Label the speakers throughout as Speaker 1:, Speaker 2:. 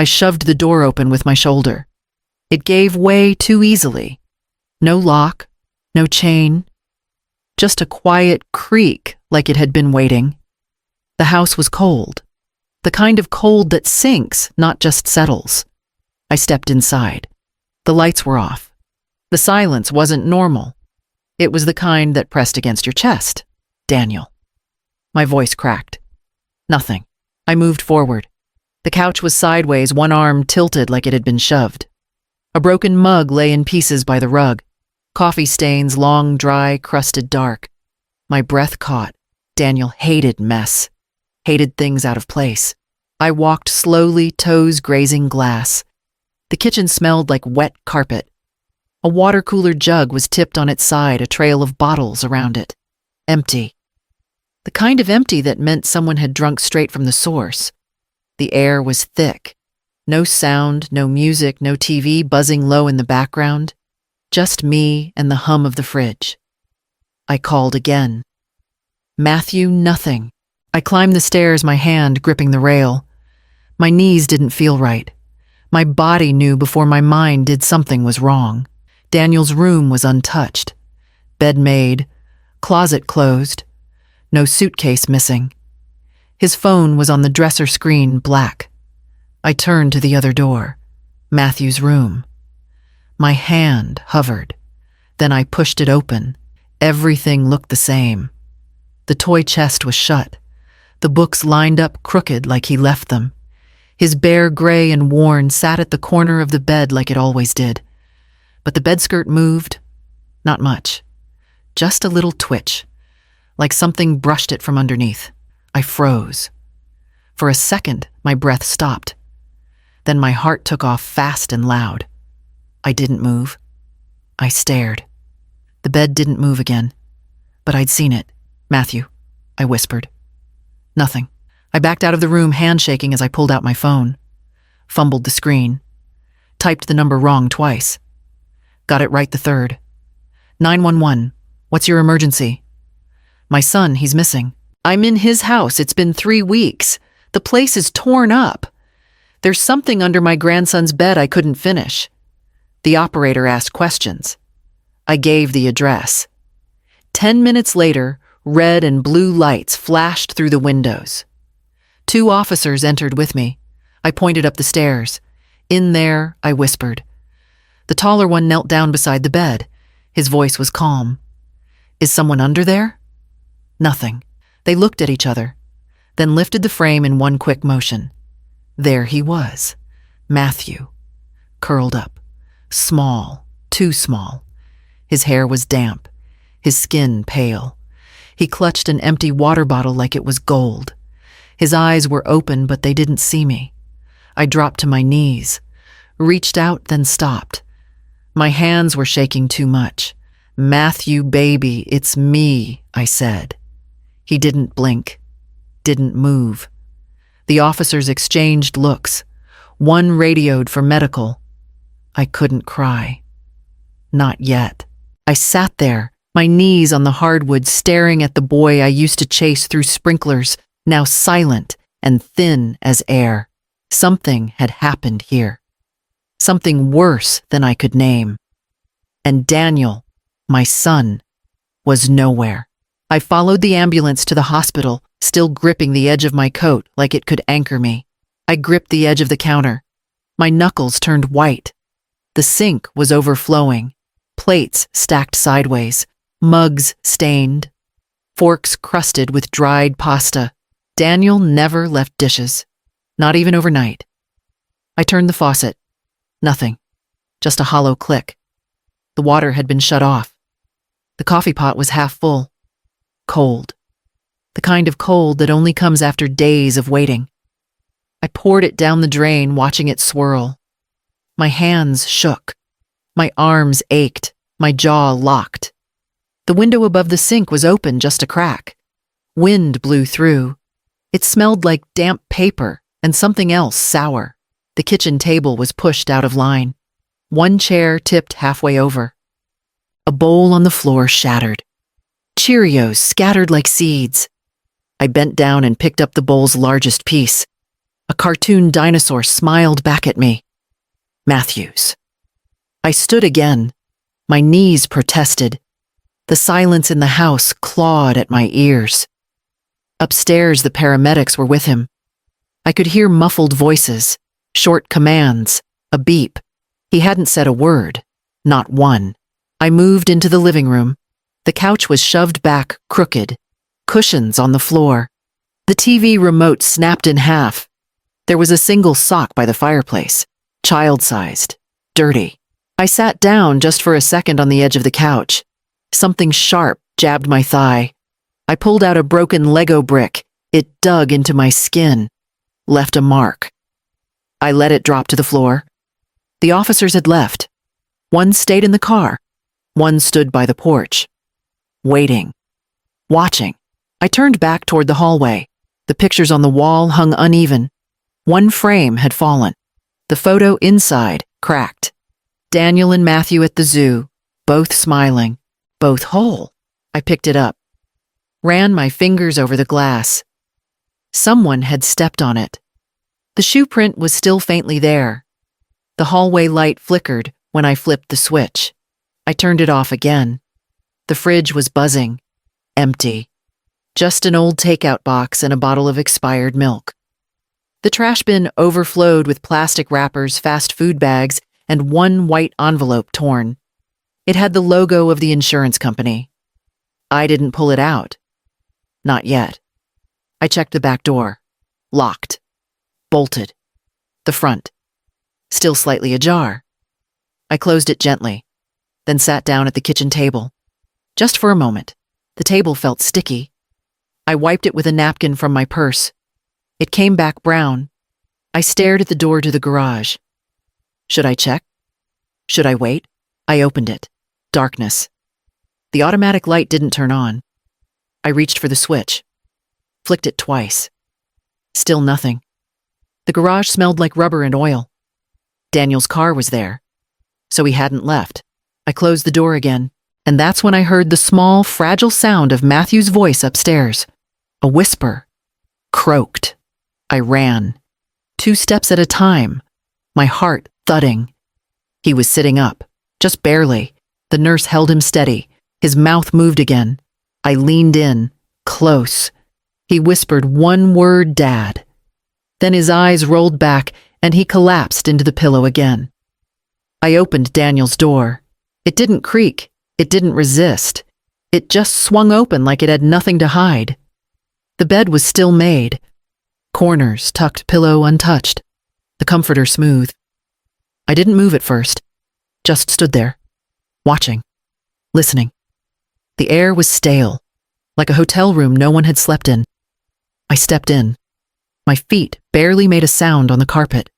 Speaker 1: I shoved the door open with my shoulder. It gave way too easily. No lock, no chain, just a quiet creak like it had been waiting. The house was cold, the kind of cold that sinks, not just settles. I stepped inside. The lights were off. The silence wasn't normal. It was the kind that pressed against your chest. Daniel. My voice cracked. Nothing. I moved forward. The couch was sideways, one arm tilted like it had been shoved. A broken mug lay in pieces by the rug. Coffee stains, long, dry, crusted dark. My breath caught. Daniel hated mess. Hated things out of place. I walked slowly, toes grazing glass. The kitchen smelled like wet carpet. A water cooler jug was tipped on its side, a trail of bottles around it. Empty. The kind of empty that meant someone had drunk straight from the source. The air was thick. No sound, no music, no TV buzzing low in the background. Just me and the hum of the fridge. I called again. Matthew, nothing. I climbed the stairs, my hand gripping the rail. My knees didn't feel right. My body knew before my mind did something was wrong. Daniel's room was untouched. Bed made, closet closed, no suitcase missing. His phone was on the dresser screen, black. I turned to the other door, Matthew's room. My hand hovered. Then I pushed it open. Everything looked the same. The toy chest was shut. The books lined up crooked like he left them. His bare gray and worn sat at the corner of the bed like it always did. But the bedskirt moved. Not much. Just a little twitch, like something brushed it from underneath. I froze. For a second, my breath stopped. Then my heart took off fast and loud. I didn't move. I stared. The bed didn't move again. But I'd seen it. Matthew, I whispered. Nothing. I backed out of the room, handshaking as I pulled out my phone. Fumbled the screen. Typed the number wrong twice. Got it right the third. 911. What's your emergency? My son, he's missing. I'm in his house. It's been 3 weeks. The place is torn up. There's something under my grandson's bed I couldn't finish. The operator asked questions. I gave the address. 10 minutes later, red and blue lights flashed through the windows. 2 officers entered with me. I pointed up the stairs. In there, I whispered. The taller one knelt down beside the bed. His voice was calm. Is someone under there? Nothing. They looked at each other, then lifted the frame in one quick motion. There he was, Matthew, curled up, small, too small. His hair was damp, his skin pale. He clutched an empty water bottle like it was gold. His eyes were open, but they didn't see me. I dropped to my knees, reached out, then stopped. My hands were shaking too much. Matthew, baby, it's me, I said. He didn't blink, didn't move. The officers exchanged looks. One radioed for medical. I couldn't cry. Not yet. I sat there, my knees on the hardwood, staring at the boy I used to chase through sprinklers, now silent and thin as air. Something had happened here. Something worse than I could name. And Daniel, my son, was nowhere. I followed the ambulance to the hospital, still gripping the edge of my coat like it could anchor me. I gripped the edge of the counter. My knuckles turned white. The sink was overflowing. Plates stacked sideways. Mugs stained. Forks crusted with dried pasta. Daniel never left dishes. Not even overnight. I turned the faucet. Nothing. Just a hollow click. The water had been shut off. The coffee pot was half full. Cold. The kind of cold that only comes after days of waiting. I poured it down the drain, watching it swirl. My hands shook. My arms ached. My jaw locked. The window above the sink was open, just a crack. Wind blew through. It smelled like damp paper and something else sour. The kitchen table was pushed out of line. One chair tipped halfway over. A bowl on the floor shattered. Cheerios scattered like seeds. I bent down and picked up the bowl's largest piece. A cartoon dinosaur smiled back at me. Matthews. I stood again. My knees protested. The silence in the house clawed at my ears. Upstairs, the paramedics were with him. I could hear muffled voices, short commands, a beep. He hadn't said a word, not one. I moved into the living room. The couch was shoved back, crooked, cushions on the floor. The TV remote snapped in half. There was a single sock by the fireplace, child-sized, dirty. I sat down just for a second on the edge of the couch. Something sharp jabbed my thigh. I pulled out a broken Lego brick. It dug into my skin, left a mark. I let it drop to the floor. The officers had left. One stayed in the car. One stood by the porch, waiting, watching. I turned back toward the hallway. The pictures on the wall hung uneven. One frame had fallen. The photo inside cracked. Daniel and Matthew at the zoo, both smiling, both whole. I picked it up, ran my fingers over the glass. Someone had stepped on it. The shoe print was still faintly there. The hallway light flickered when I flipped the switch. I turned it off again. The fridge was buzzing, empty. Just an old takeout box and a bottle of expired milk. The trash bin overflowed with plastic wrappers, fast food bags, and one white envelope torn. It had the logo of the insurance company. I didn't pull it out. Not yet. I checked the back door. Locked. Bolted. The front. Still slightly ajar. I closed it gently, then sat down at the kitchen table. Just for a moment. The table felt sticky. I wiped it with a napkin from my purse. It came back brown. I stared at the door to the garage. Should I check? Should I wait? I opened it. Darkness. The automatic light didn't turn on. I reached for the switch. Flicked it twice. Still nothing. The garage smelled like rubber and oil. Daniel's car was there, so he hadn't left. I closed the door again, and that's when I heard the small, fragile sound of Matthew's voice upstairs. A whisper. Croaked. I ran. 2 steps at a time, my heart thudding. He was sitting up, just barely. The nurse held him steady. His mouth moved again. I leaned in, close. He whispered one word, Dad. Then his eyes rolled back and he collapsed into the pillow again. I opened Daniel's door. It didn't creak. It didn't resist. It just swung open like it had nothing to hide. The bed was still made. Corners tucked, pillow untouched. The comforter smooth. I didn't move at first. Just stood there, watching, listening. The air was stale, like a hotel room no one had slept in. I stepped in. My feet barely made a sound on the carpet.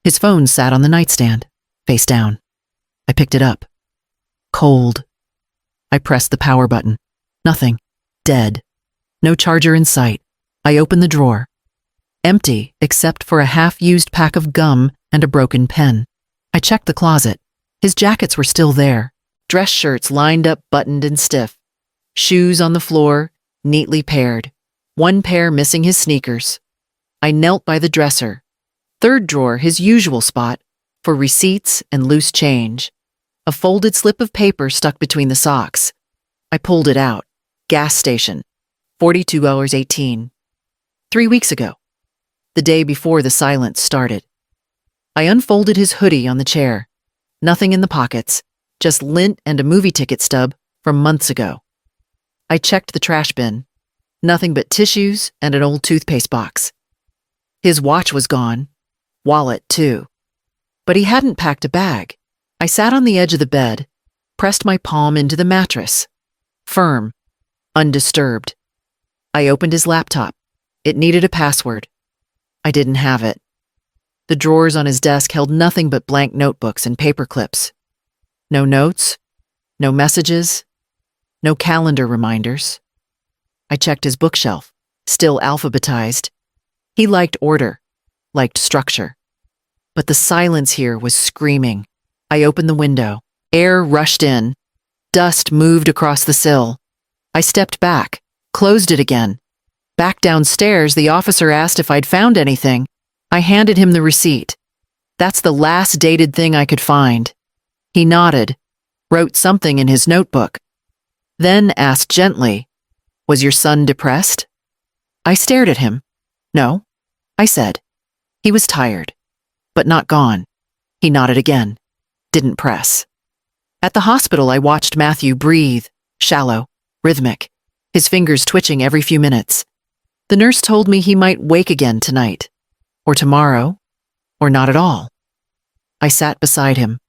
Speaker 1: His phone sat on the nightstand, face down. I picked it up. Cold. I pressed the power button. Nothing. Dead. No charger in sight. I opened the drawer. Empty except for a half-used pack of gum and a broken pen. I checked the closet. His jackets were still there. Dress shirts lined up, buttoned and stiff. Shoes on the floor, neatly paired. One pair missing his sneakers. I knelt by the dresser. Third drawer, his usual spot, for receipts and loose change. A folded slip of paper stuck between the socks. I pulled it out. Gas station. $42.18. 3 weeks ago. The day before the silence started. I unfolded his hoodie on the chair. Nothing in the pockets, just lint and a movie ticket stub from months ago. I checked the trash bin. Nothing but tissues and an old toothpaste box. His watch was gone. Wallet, too. But he hadn't packed a bag. I sat on the edge of the bed, pressed my palm into the mattress. Firm. Undisturbed. I opened his laptop. It needed a password. I didn't have it. The drawers on his desk held nothing but blank notebooks and paper clips. No notes, no messages, no calendar reminders. I checked his bookshelf, still alphabetized. He liked order, liked structure. But the silence here was screaming. I opened the window. Air rushed in. Dust moved across the sill. I stepped back, closed it again. Back downstairs, the officer asked if I'd found anything. I handed him the receipt. That's the last dated thing I could find. He nodded, wrote something in his notebook, then asked gently, "Was your son depressed?" I stared at him. "No," I said. He was tired, but not gone. He nodded again, didn't press. At the hospital, I watched Matthew breathe, shallow, rhythmic, his fingers twitching every few minutes. The nurse told me he might wake again tonight, or tomorrow, or not at all. I sat beside him,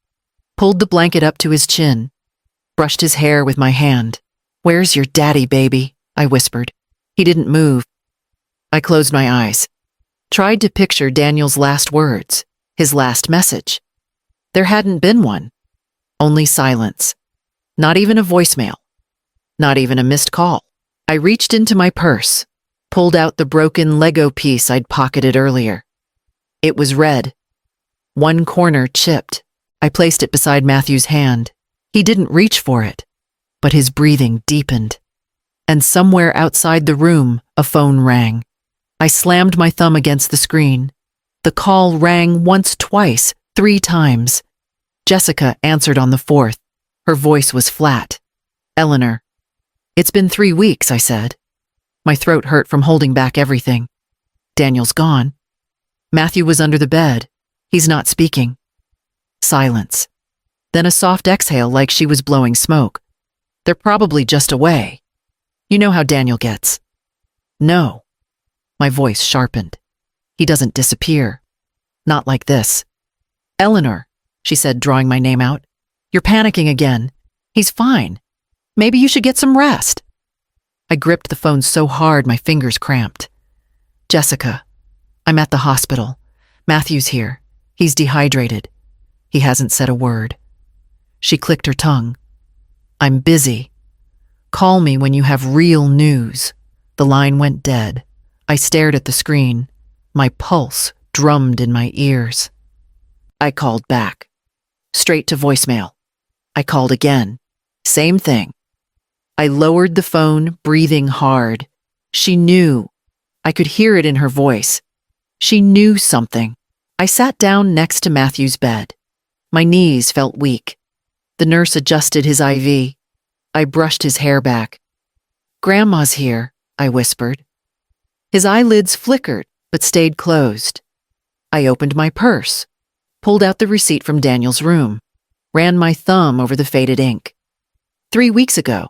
Speaker 1: pulled the blanket up to his chin, brushed his hair with my hand. "Where's your daddy, baby?" I whispered. He didn't move. I closed my eyes, tried to picture Daniel's last words, his last message. There hadn't been one. Only silence. Not even a voicemail. Not even a missed call. I reached into my purse, pulled out the broken Lego piece I'd pocketed earlier. It was red. One corner chipped. I placed it beside Matthew's hand. He didn't reach for it, but his breathing deepened. And somewhere outside the room, a phone rang. I slammed my thumb against the screen. The call rang once, twice, 3 times. Jessica answered on the 4th. Her voice was flat. "Eleanor." "It's been 3 weeks," I said. My throat hurt from holding back everything. "Daniel's gone. Matthew was under the bed. He's not speaking." Silence. Then a soft exhale like she was blowing smoke. "They're probably just away. You know how Daniel gets." "No." My voice sharpened. "He doesn't disappear. Not like this." "Eleanor," she said, drawing my name out. "You're panicking again. He's fine. Maybe you should get some rest." I gripped the phone so hard my fingers cramped. "Jessica, I'm at the hospital. Matthew's here. He's dehydrated. He hasn't said a word." She clicked her tongue. "I'm busy. Call me when you have real news." The line went dead. I stared at the screen. My pulse drummed in my ears. I called back. Straight to voicemail. I called again. Same thing. I lowered the phone, breathing hard. She knew. I could hear it in her voice. She knew something. I sat down next to Matthew's bed. My knees felt weak. The nurse adjusted his IV. I brushed his hair back. "Grandma's here," I whispered. His eyelids flickered, but stayed closed. I opened my purse, pulled out the receipt from Daniel's room, ran my thumb over the faded ink. 3 weeks ago.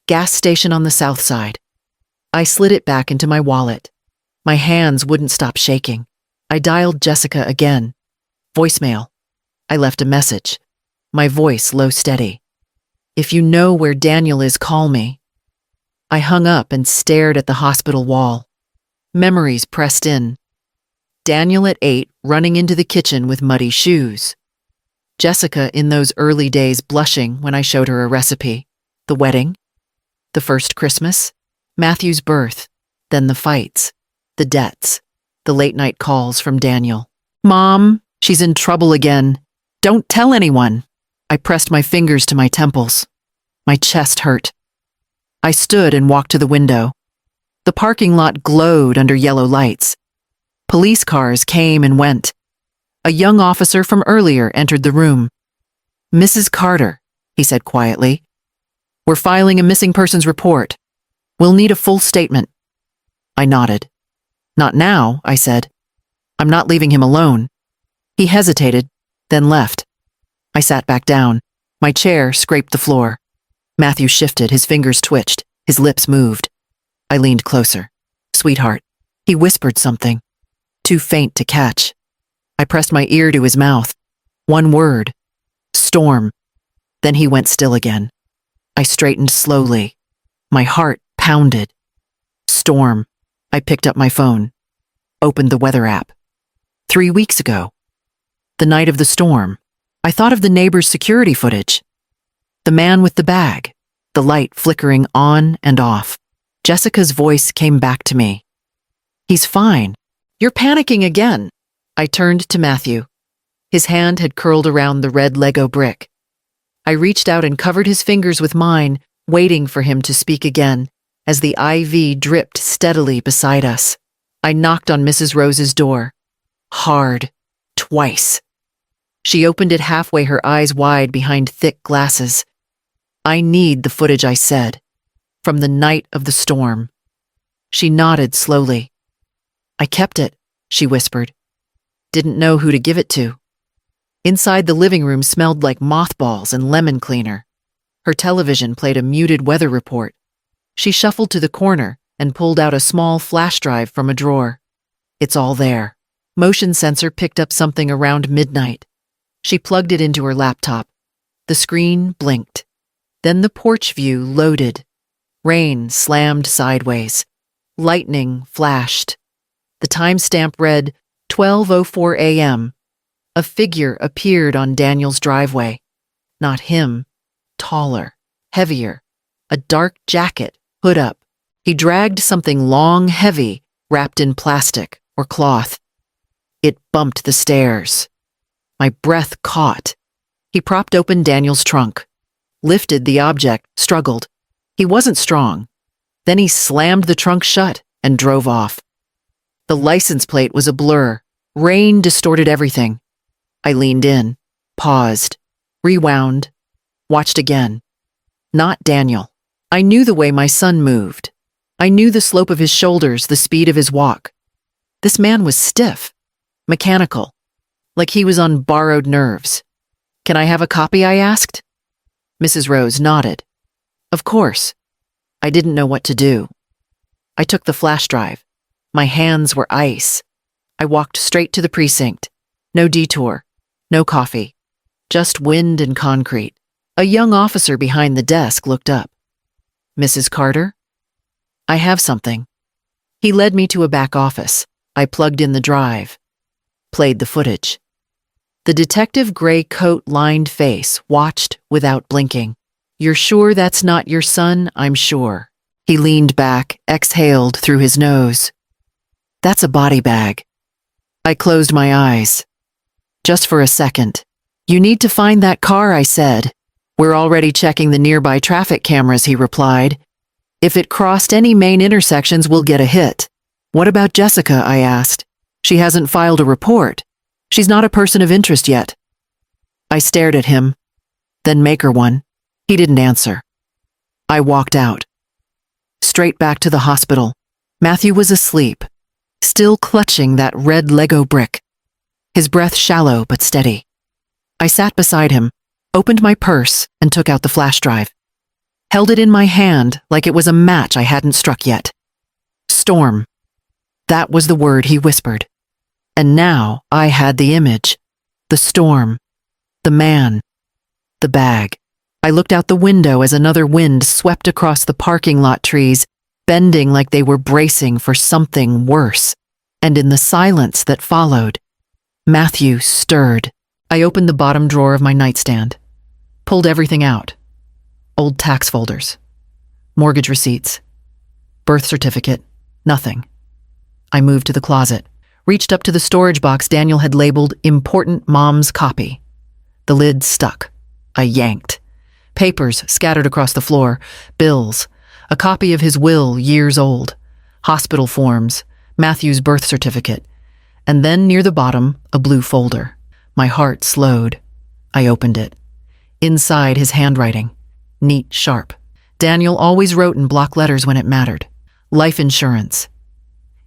Speaker 1: Gas station on the south side. I slid it back into my wallet. My hands wouldn't stop shaking. I dialed Jessica again. Voicemail. I left a message. My voice low steady. "If you know where Daniel is, call me." I hung up and stared at the hospital wall. Memories pressed in. Daniel at 8 running into the kitchen with muddy shoes. Jessica in those early days blushing when I showed her a recipe. The wedding. The first Christmas. Matthew's birth. Then the fights. The debts. The late-night calls from Daniel. "Mom, she's in trouble again. Don't tell anyone." I pressed my fingers to my temples. My chest hurt. I stood and walked to the window. The parking lot glowed under yellow lights. Police cars came and went. A young officer from earlier entered the room. "Mrs. Carter," he said quietly. "We're filing a missing persons report. We'll need a full statement." I nodded. "Not now," I said. "I'm not leaving him alone." He hesitated, then left. I sat back down. My chair scraped the floor. Matthew shifted, his fingers twitched, his lips moved. I leaned closer. "Sweetheart." He whispered something, too faint to catch. I pressed my ear to his mouth. One word. "Storm." Then he went still again. I straightened slowly. My heart pounded. "Storm." I picked up my phone. Opened the weather app. 3 weeks ago. The night of the storm. I thought of the neighbor's security footage. The man with the bag. The light flickering on and off. Jessica's voice came back to me. "He's fine. You're panicking again." I turned to Matthew. His hand had curled around the red Lego brick. I reached out and covered his fingers with mine, waiting for him to speak again, as the IV dripped steadily beside us. I knocked on Mrs. Rose's door. Hard. Twice. She opened it halfway, her eyes wide behind thick glasses. I need the footage, I said. From the night of the storm. She nodded slowly. I kept it, she whispered. Didn't know who to give it to. Inside the living room smelled like mothballs and lemon cleaner. Her television played a muted weather report. She shuffled to the corner and pulled out a small flash drive from a drawer. It's all there. Motion sensor picked up something around midnight. She plugged it into her laptop. The screen blinked. Then the porch view loaded. Rain slammed sideways. Lightning flashed. The timestamp read 12:04 a.m. A figure appeared on Daniel's driveway. Not him. Taller. Heavier. A dark jacket, hood up. He dragged something long, heavy, wrapped in plastic or cloth. It bumped the stairs. My breath caught. He propped open Daniel's trunk. Lifted the object, struggled. He wasn't strong. Then he slammed the trunk shut and drove off. The license plate was a blur. Rain distorted everything. I leaned in, paused, rewound, watched again. Not Daniel. I knew the way my son moved. I knew the slope of his shoulders, the speed of his walk. This man was stiff, mechanical, like he was on borrowed nerves. Can I have a copy, I asked? Mrs. Rose nodded. Of course. I didn't know what to do. I took the flash drive. My hands were ice. I walked straight to the precinct. No detour. No coffee. Just wind and concrete. A young officer behind the desk looked up. Mrs. Carter? I have something. He led me to a back office. I plugged in the drive. Played the footage. The detective gray coat-lined face watched without blinking. You're sure that's not your son? I'm sure. He leaned back, exhaled through his nose. That's a body bag. I closed my eyes. Just for a second. You need to find that car, I said. We're already checking the nearby traffic cameras, he replied. If it crossed any main intersections, we'll get a hit. What about Jessica? I asked. She hasn't filed a report. She's not a person of interest yet. I stared at him. Then make her one. He didn't answer. I walked out. Straight back to the hospital. Matthew was asleep, still clutching that red Lego brick. His breath shallow but steady. I sat beside him, opened my purse, and took out the flash drive. Held it in my hand like it was a match I hadn't struck yet. Storm. That was the word he whispered. And now I had the image. The storm. The man. The bag. I looked out the window as another wind swept across the parking lot trees, bending like they were bracing for something worse. And in the silence that followed, Matthew stirred. I opened the bottom drawer of my nightstand, pulled everything out. Old tax folders, mortgage receipts, birth certificate, nothing. I moved to the closet, reached up to the storage box Daniel had labeled Important Mom's Copy. The lid stuck. I yanked. Papers scattered across the floor, bills, a copy of his will years old, hospital forms, Matthew's birth certificate, and then near the bottom, a blue folder. My heart slowed. I opened it. Inside, his handwriting. Neat, sharp. Daniel always wrote in block letters when it mattered. Life insurance.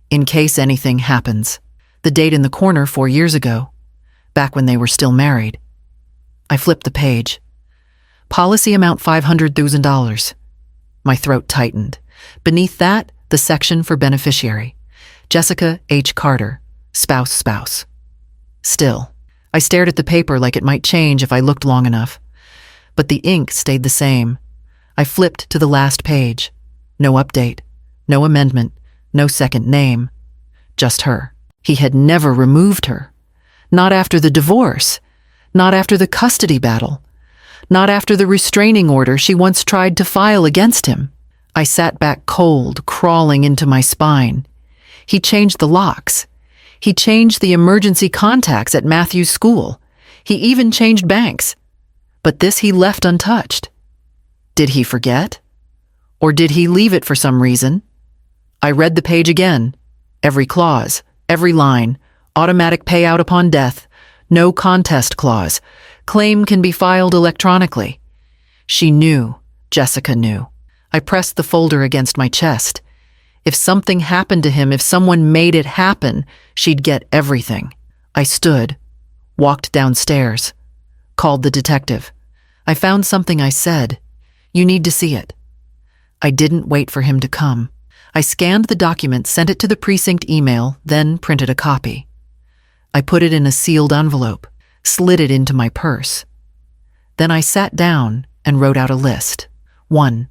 Speaker 1: In case anything happens. The date in the corner 4 years ago. Back when they were still married. I flipped the page. Policy amount $500,000. My throat tightened. Beneath that, the section for beneficiary. Jessica H. Carter. Spouse. Still, I stared at the paper like it might change if I looked long enough. But the ink stayed the same. I flipped to the last page. No update, no amendment, no second name. Just her. He had never removed her. Not after the divorce. Not after the custody battle. Not after the restraining order she once tried to file against him. I sat back cold, crawling into my spine. He changed the locks. He changed the emergency contacts at Matthew's school. He even changed banks. But this he left untouched. Did he forget? Or did he leave it for some reason? I read the page again. Every clause, every line, Automatic payout upon death. No contest clause. Claim can be filed electronically. She knew. Jessica knew. I pressed the folder against my chest. If something happened to him, if someone made it happen, she'd get everything. I stood, walked downstairs, called the detective. I found something, I said. You need to see it. I didn't wait for him to come. I scanned the document, sent it to the precinct email, then printed a copy. I put it in a sealed envelope, slid it into my purse. Then I sat down and wrote out a list. 1.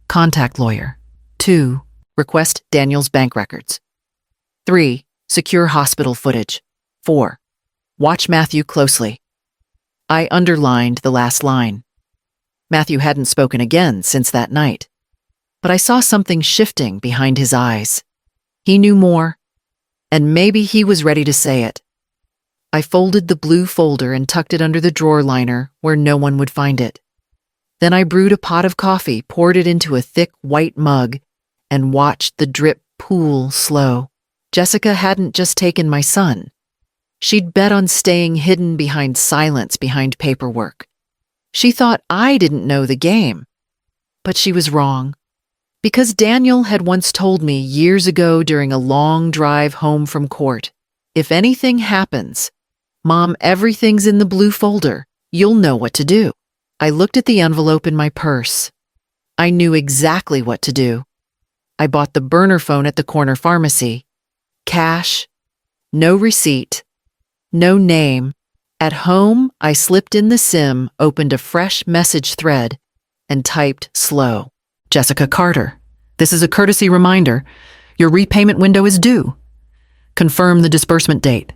Speaker 1: Contact lawyer. 2. Request Daniel's bank records. 3. Secure hospital footage. 4. Watch Matthew closely. I underlined the last line. Matthew hadn't spoken again since that night. But I saw something shifting behind his eyes. He knew more, and maybe he was ready to say it. I folded the blue folder and tucked it under the drawer liner where no one would find it. Then I brewed a pot of coffee, poured it into a thick white mug, and watched the drip pool slow. Jessica hadn't just taken my son. She'd bet on staying hidden behind silence, behind paperwork. She thought I didn't know the game. But she was wrong. Because Daniel had once told me years ago during a long drive home from court, if anything happens, Mom, everything's in the blue folder. You'll know what to do. I looked at the envelope in my purse. I knew exactly what to do. I bought the burner phone at the corner pharmacy. Cash, no receipt, no name. At home, I slipped in the SIM, opened a fresh message thread, and typed slow. Jessica Carter, this is a courtesy reminder. Your repayment window is due. Confirm the disbursement date.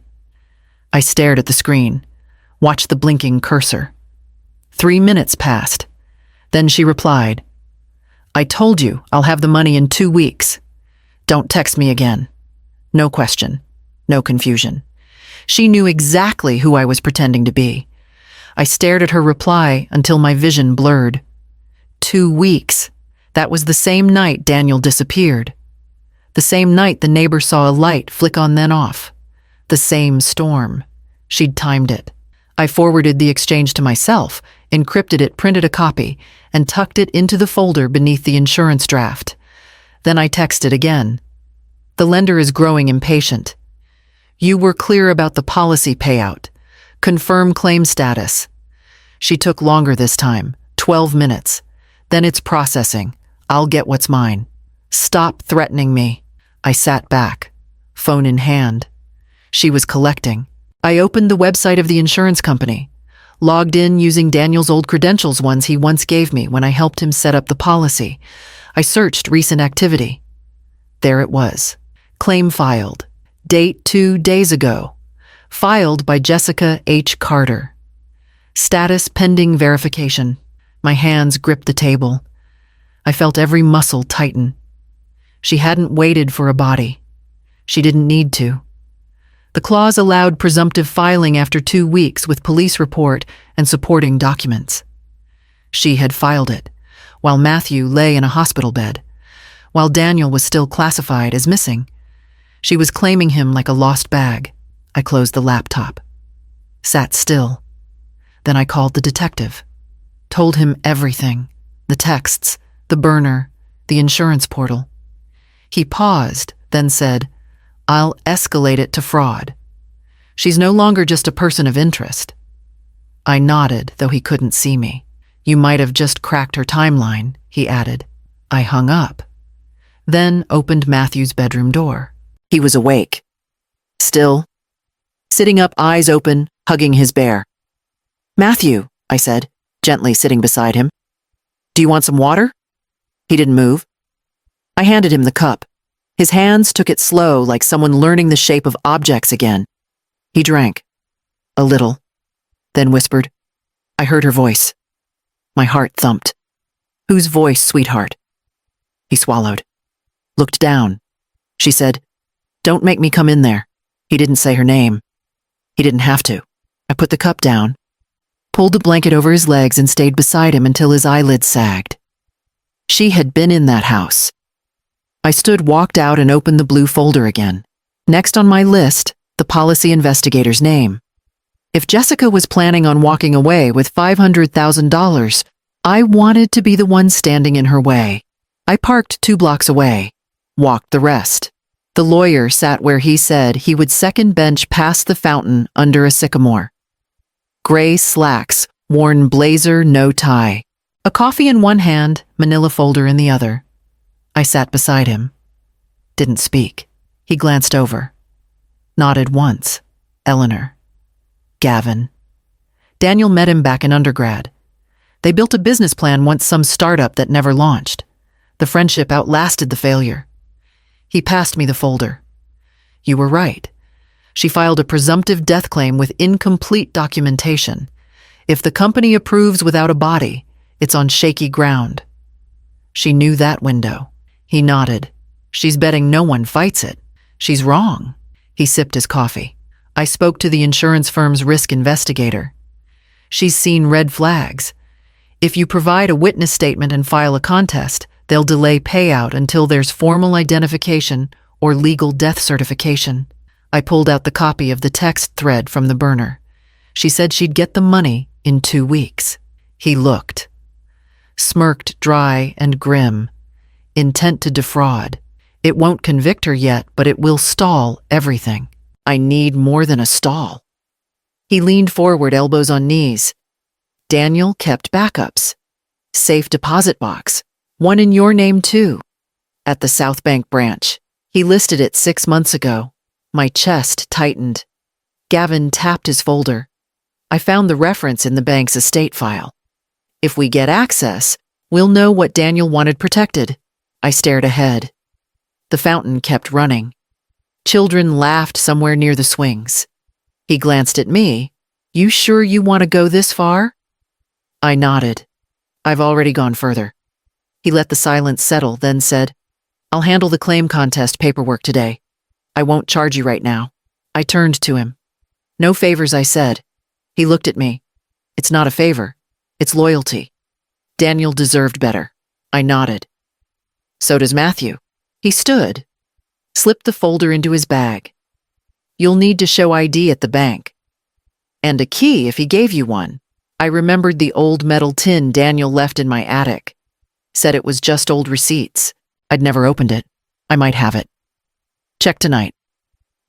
Speaker 1: I stared at the screen, watched the blinking cursor. 3 minutes passed. Then she replied, I told you I'll have the money in 2 weeks. Don't text me again. No question, no confusion. She knew exactly who I was pretending to be. I stared at her reply until my vision blurred. 2 weeks. That was the same night Daniel disappeared. The same night the neighbor saw a light flick on then off. The same storm. She'd timed it. I forwarded the exchange to myself, encrypted it, printed a copy, and tucked it into the folder beneath the insurance draft. Then I texted again. The lender is growing impatient. You were clear about the policy payout. Confirm claim status. She took longer this time, 12 minutes. Then it's processing. I'll get what's mine. Stop threatening me. I sat back, phone in hand. She was collecting. I opened the website of the insurance company, logged in using Daniel's old credentials, ones he once gave me when I helped him set up the policy. I searched recent activity. There it was. Claim filed. Date 2 days ago. Filed by Jessica H. Carter. Status pending verification. My hands gripped the table. I felt every muscle tighten. She hadn't waited for a body. She didn't need to. The clause allowed presumptive filing after 2 weeks with police report and supporting documents. She had filed it, while Matthew lay in a hospital bed, while Daniel was still classified as missing. She was claiming him like a lost bag. I closed the laptop, sat still. Then I called the detective, told him everything, the texts, the burner, the insurance portal. He paused, then said, I'll escalate it to fraud. She's no longer just a person of interest. I nodded, though he couldn't see me. You might have just cracked her timeline, he added. I hung up, then opened Matthew's bedroom door. He was awake, still, sitting up, eyes open, hugging his bear. Matthew, I said, gently sitting beside him. Do you want some water? He didn't move. I handed him the cup. His hands took it slow, like someone learning the shape of objects again. He drank. A little. Then whispered. I heard her voice. My heart thumped. Whose voice, sweetheart? He swallowed. Looked down. She said, Don't make me come in there. He didn't say her name. He didn't have to. I put the cup down, pulled the blanket over his legs, and stayed beside him until his eyelids sagged. She had been in that house. I stood, walked out, and opened the blue folder again. Next on my list, the policy investigator's name. If Jessica was planning on walking away with $500,000, I wanted to be the one standing in her way. I parked 2 blocks away, walked the rest. The lawyer sat where he said he would second bench past the fountain under a sycamore. Gray slacks, worn blazer, no tie. A coffee in one hand, manila folder in the other. I sat beside him. Didn't speak. He glanced over. Nodded once. Eleanor. Gavin. Daniel met him back in undergrad. They built a business plan once some startup that never launched. The friendship outlasted the failure. He passed me the folder. You were right. She filed a presumptive death claim with incomplete documentation. If the company approves without a body, it's on shaky ground. She knew that window. He nodded. She's betting no one fights it. She's wrong. He sipped his coffee. I spoke to the insurance firm's risk investigator. She's seen red flags. If you provide a witness statement and file a contest, they'll delay payout until there's formal identification or legal death certification. I pulled out the copy of the text thread from the burner. She said she'd get the money in 2 weeks. He looked. Smirked dry and grim. Intent to defraud. It won't convict her yet, but it will stall everything. I need more than a stall. He leaned forward, elbows on knees. Daniel kept backups. Safe deposit box. One in your name, too. At the South Bank branch. He listed it 6 months ago. My chest tightened. Gavin tapped his folder. I found the reference in the bank's estate file. If we get access, we'll know what Daniel wanted protected. I stared ahead. The fountain kept running. Children laughed somewhere near the swings. He glanced at me. You sure you want to go this far? I nodded. I've already gone further. He let the silence settle, then said, I'll handle the claim contest paperwork today. I won't charge you right now. I turned to him. No favors, I said. He looked at me. It's not a favor. It's loyalty. Daniel deserved better. I nodded. So does Matthew. He stood. Slipped the folder into his bag. You'll need to show ID at the bank. And a key if he gave you one. I remembered the old metal tin Daniel left in my attic. Said it was just old receipts. I'd never opened it. I might have it. Check tonight.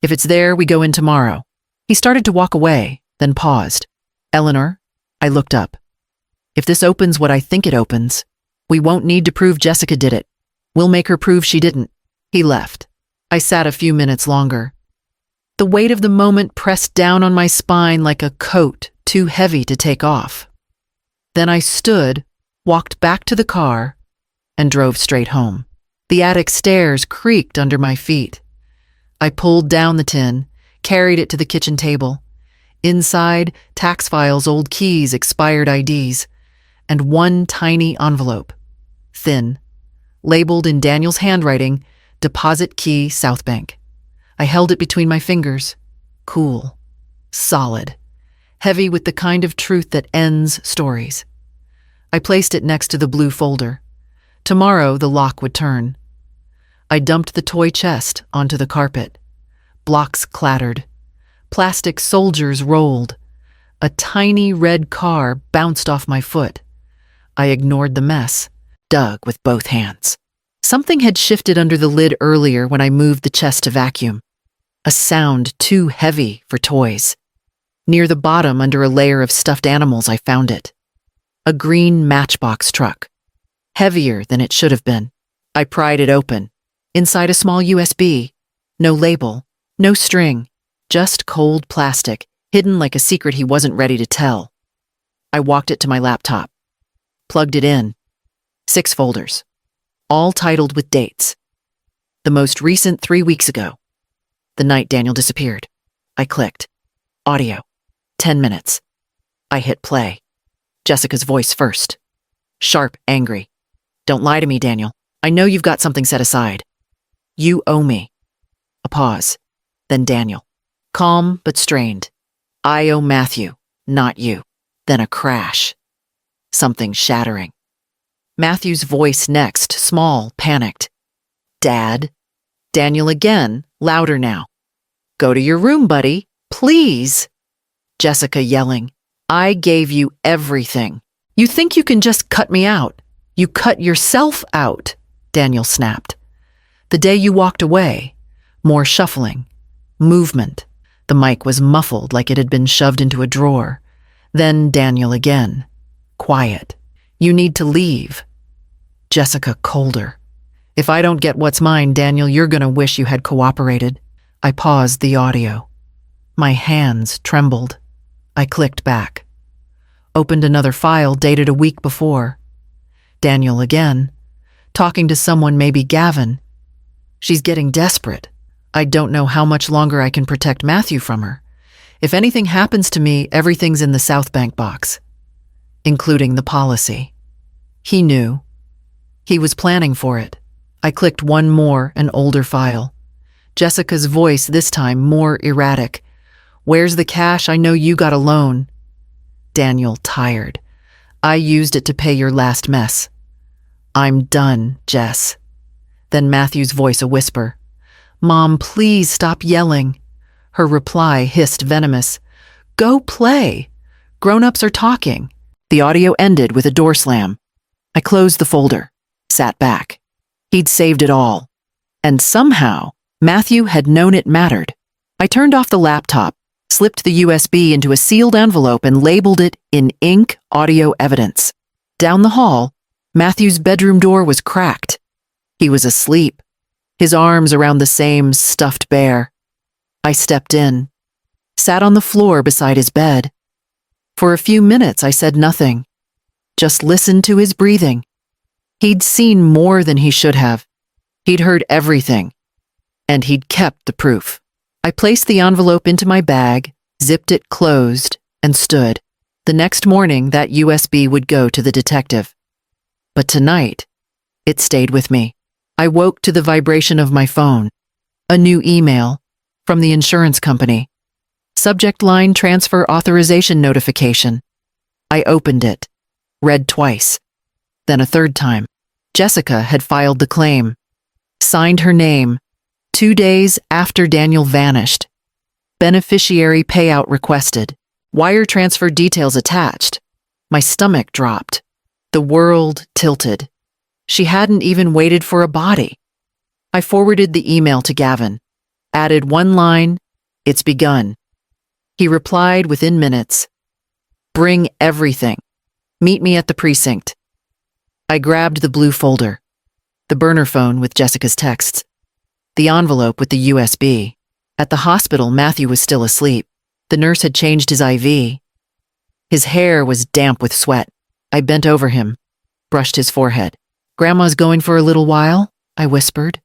Speaker 1: If it's there, we go in tomorrow. He started to walk away, then paused. Eleanor, I looked up. If this opens what I think it opens, we won't need to prove Jessica did it. We'll make her prove she didn't. He left. I sat a few minutes longer. The weight of the moment pressed down on my spine like a coat too heavy to take off. Then I stood, walked back to the car, and drove straight home. The attic stairs creaked under my feet. I pulled down the tin, carried it to the kitchen table. Inside, tax files, old keys, expired IDs, and one tiny envelope. Thin, labeled in Daniel's handwriting, Deposit Key, South Bank. I held it between my fingers. Cool. Solid. Heavy with the kind of truth that ends stories. I placed it next to the blue folder. Tomorrow the lock would turn. I dumped the toy chest onto the carpet. Blocks clattered. Plastic soldiers rolled. A tiny red car bounced off my foot. I ignored the mess, dug with both hands. Something had shifted under the lid earlier when I moved the chest to vacuum. A sound too heavy for toys. Near the bottom, under a layer of stuffed animals, I found it. A green Matchbox truck. Heavier than it should have been. I pried it open. Inside a small USB. No label. No string. Just cold plastic, hidden like a secret he wasn't ready to tell. I walked it to my laptop. Plugged it in. 6 folders. All titled with dates. The most recent 3 weeks ago. The night Daniel disappeared. I clicked. Audio. 10 minutes. I hit play. Jessica's voice first. Sharp, angry. Don't lie to me, Daniel. I know you've got something set aside. You owe me. A pause. Then Daniel. Calm but strained. I owe Matthew, not you. Then a crash. Something shattering. Matthew's voice next, small, panicked. Dad? Daniel again, louder now. Go to your room, buddy. Please. Jessica yelling. I gave you everything. You think you can just cut me out? You cut yourself out, Daniel snapped. The day you walked away, more shuffling, movement. The mic was muffled like it had been shoved into a drawer. Then Daniel again. Quiet. You need to leave. Jessica colder. If I don't get what's mine, Daniel, you're gonna wish you had cooperated. I paused the audio. My hands trembled. I clicked back. Opened another file dated a week before. Daniel again. Talking to someone, maybe Gavin. She's getting desperate. I don't know how much longer I can protect Matthew from her. If anything happens to me, everything's in the South Bank box, including the policy. He knew. He was planning for it. I clicked one more, an older file. Jessica's voice, this time more erratic. Where's the cash? I know you got a loan. Daniel, tired. I used it to pay your last mess. I'm done, Jess. Then Matthew's voice, a whisper. Mom, please stop yelling. Her reply hissed venomous. Go play. Grown-ups are talking. The audio ended with a door slam. I closed the folder, sat back. He'd saved it all. And somehow, Matthew had known it mattered. I turned off the laptop, slipped the USB into a sealed envelope and labeled it in ink audio evidence. Down the hall, Matthew's bedroom door was cracked. He was asleep, his arms around the same stuffed bear. I stepped in, sat on the floor beside his bed. For a few minutes, I said nothing, just listened to his breathing. He'd seen more than he should have. He'd heard everything, and he'd kept the proof. I placed the envelope into my bag, zipped it closed, and stood. The next morning, that USB would go to the detective. But tonight, it stayed with me. I woke to the vibration of my phone. A new email from the insurance company. Subject line transfer authorization notification. I opened it, read twice, then a third time. Jessica had filed the claim, signed her name, 2 days after Daniel vanished. Beneficiary payout requested. Wire transfer details attached. My stomach dropped. The world tilted. She hadn't even waited for a body. I forwarded the email to Gavin, added one line, "It's begun." He replied within minutes, "Bring everything. Meet me at the precinct." I grabbed the blue folder, the burner phone with Jessica's texts, the envelope with the USB. At the hospital, Matthew was still asleep. The nurse had changed his IV. His hair was damp with sweat. I bent over him, brushed his forehead. "Grandma's going for a little while?" I whispered.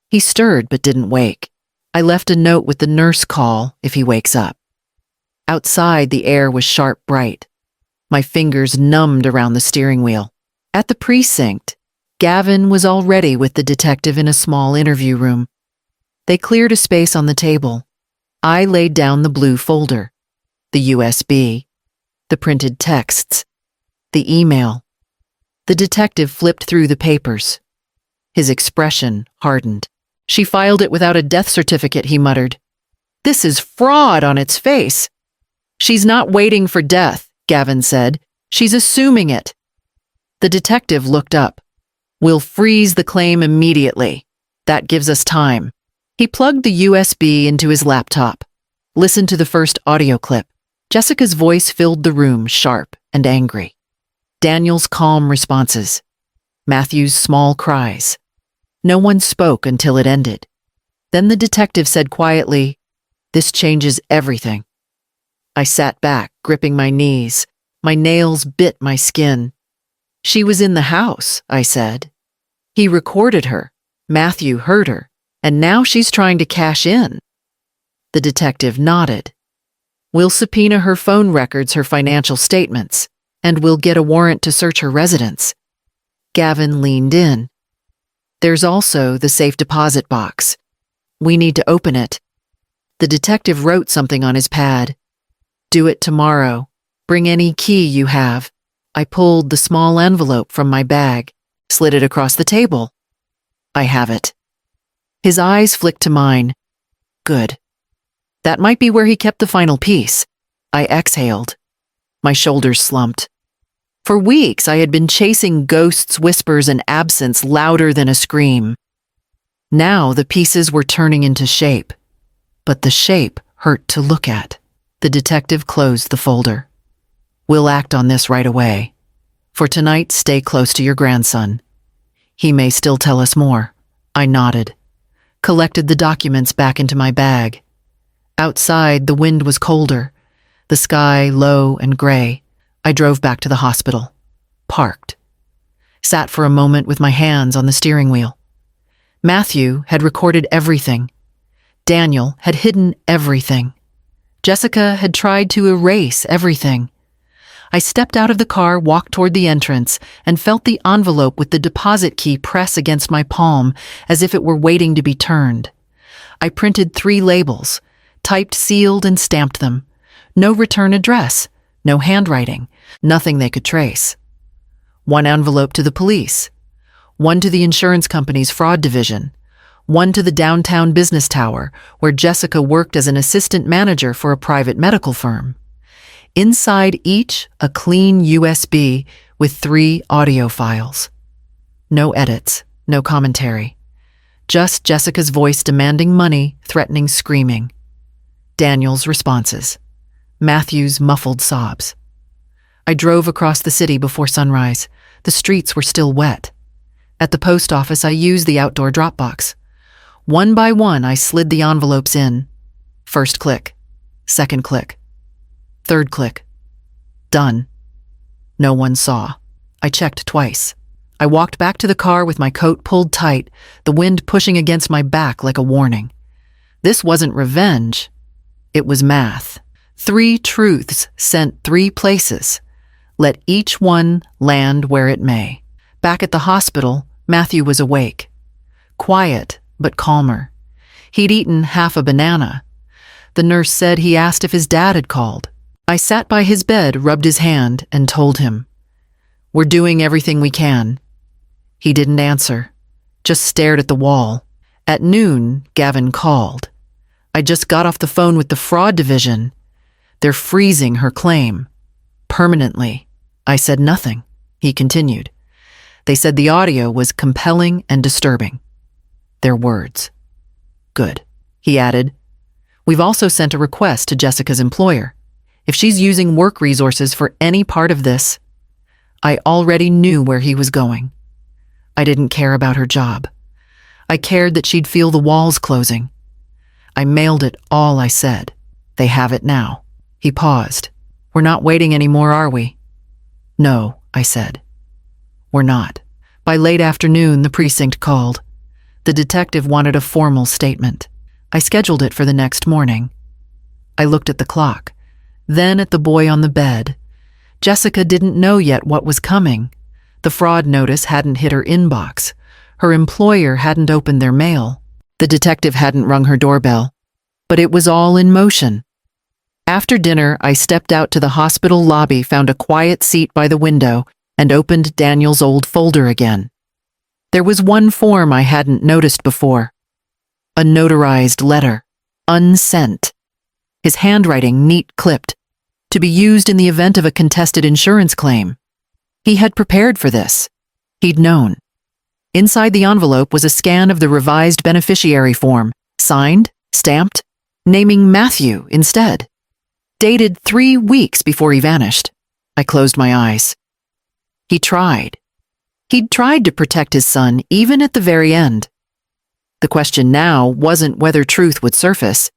Speaker 1: He stirred but didn't wake. I left a note with the nurse call if he wakes up. Outside, the air was sharp bright. My fingers numbed around the steering wheel. At the precinct, Gavin was already with the detective in a small interview room. They cleared a space on the table. I laid down the blue folder, the USB, the printed texts, the email. The detective flipped through the papers. His expression hardened. "She filed it without a death certificate," he muttered. "This is fraud on its face." "She's not waiting for death," Gavin said. "She's assuming it." The detective looked up. "We'll freeze the claim immediately. That gives us time." He plugged the USB into his laptop. Listened to the first audio clip. Jessica's voice filled the room, sharp and angry. Daniel's calm responses. Matthew's small cries. No one spoke until it ended. Then the detective said quietly, "This changes everything." I sat back, gripping my knees. My nails bit my skin. "She was in the house," I said. "He recorded her. Matthew heard her. And now she's trying to cash in." The detective nodded. "We'll subpoena her phone records, her financial statements, and we'll get a warrant to search her residence." Gavin leaned in. "There's also the safe deposit box. We need to open it." The detective wrote something on his pad. "Do it tomorrow. Bring any key you have." I pulled the small envelope from my bag, slid it across the table. "I have it." His eyes flicked to mine. "Good. That might be where he kept the final piece. I exhaled. My shoulders slumped. For weeks, I had been chasing ghosts' whispers and absence louder than a scream. Now the pieces were turning into shape, but the shape hurt to look at. The detective closed the folder. We'll act on this right away. For tonight, stay close to your grandson. He may still tell us more. I nodded, collected the documents back into my bag. Outside, the wind was colder, the sky low and gray. I drove back to the hospital, parked, sat for a moment with my hands on the steering wheel. Matthew had recorded everything. Daniel had hidden everything. Jessica had tried to erase everything. I stepped out of the car, walked toward the entrance, and felt the envelope with the deposit key press against my palm as if it were waiting to be turned. I printed 3 labels, typed, sealed, and stamped them. No return address, no handwriting, nothing they could trace. 1 envelope to the police, 1 to the insurance company's fraud division, 1 to the downtown business tower where Jessica worked as an assistant manager for a private medical firm. Inside each, a clean USB with 3 audio files. No edits, no commentary. Just Jessica's voice demanding money, threatening, screaming. Daniel's responses. Matthew's muffled sobs. I drove across the city before sunrise. The streets were still wet. At the post office, I used the outdoor drop box. 1 by 1, I slid the envelopes in. First click. Second click. Third click. Done. No one saw. I checked twice. I walked back to the car with my coat pulled tight, the wind pushing against my back like a warning. This wasn't revenge. It was math. 3 truths sent 3 places. Let each one land where it may. Back at the hospital, Matthew was awake. Quiet, but calmer. He'd eaten half a banana. The nurse said he asked if his dad had called. I sat by his bed, rubbed his hand, and told him, "We're doing everything we can." He didn't answer, just stared at the wall. At noon, Gavin called. I just got off the phone with the fraud division. They're freezing her claim. Permanently. I said nothing. He continued. They said the audio was compelling and disturbing. Their words. Good. He added, "We've also sent a request to Jessica's employer. If she's using work resources for any part of this." I already knew where he was going. I didn't care about her job. I cared that she'd feel the walls closing. I mailed it all I said. They have it now. He paused. "We're not waiting anymore, are we?" "No," I said. "We're not." By late afternoon, the precinct called. The detective wanted a formal statement. I scheduled it for the next morning. I looked at the clock, then at the boy on the bed. Jessica didn't know yet what was coming. The fraud notice hadn't hit her inbox. Her employer hadn't opened their mail. The detective hadn't rung her doorbell. But it was all in motion. After dinner, I stepped out to the hospital lobby, found a quiet seat by the window, and opened Daniel's old folder again. There was one form I hadn't noticed before. A notarized letter, unsent. His handwriting neat-clipped, to be used in the event of a contested insurance claim. He had prepared for this. He'd known. Inside the envelope was a scan of the revised beneficiary form, signed, stamped, naming Matthew instead. Dated 3 weeks before he vanished. I closed my eyes. He tried. He'd tried to protect his son even at the very end. The question now wasn't whether truth would surface.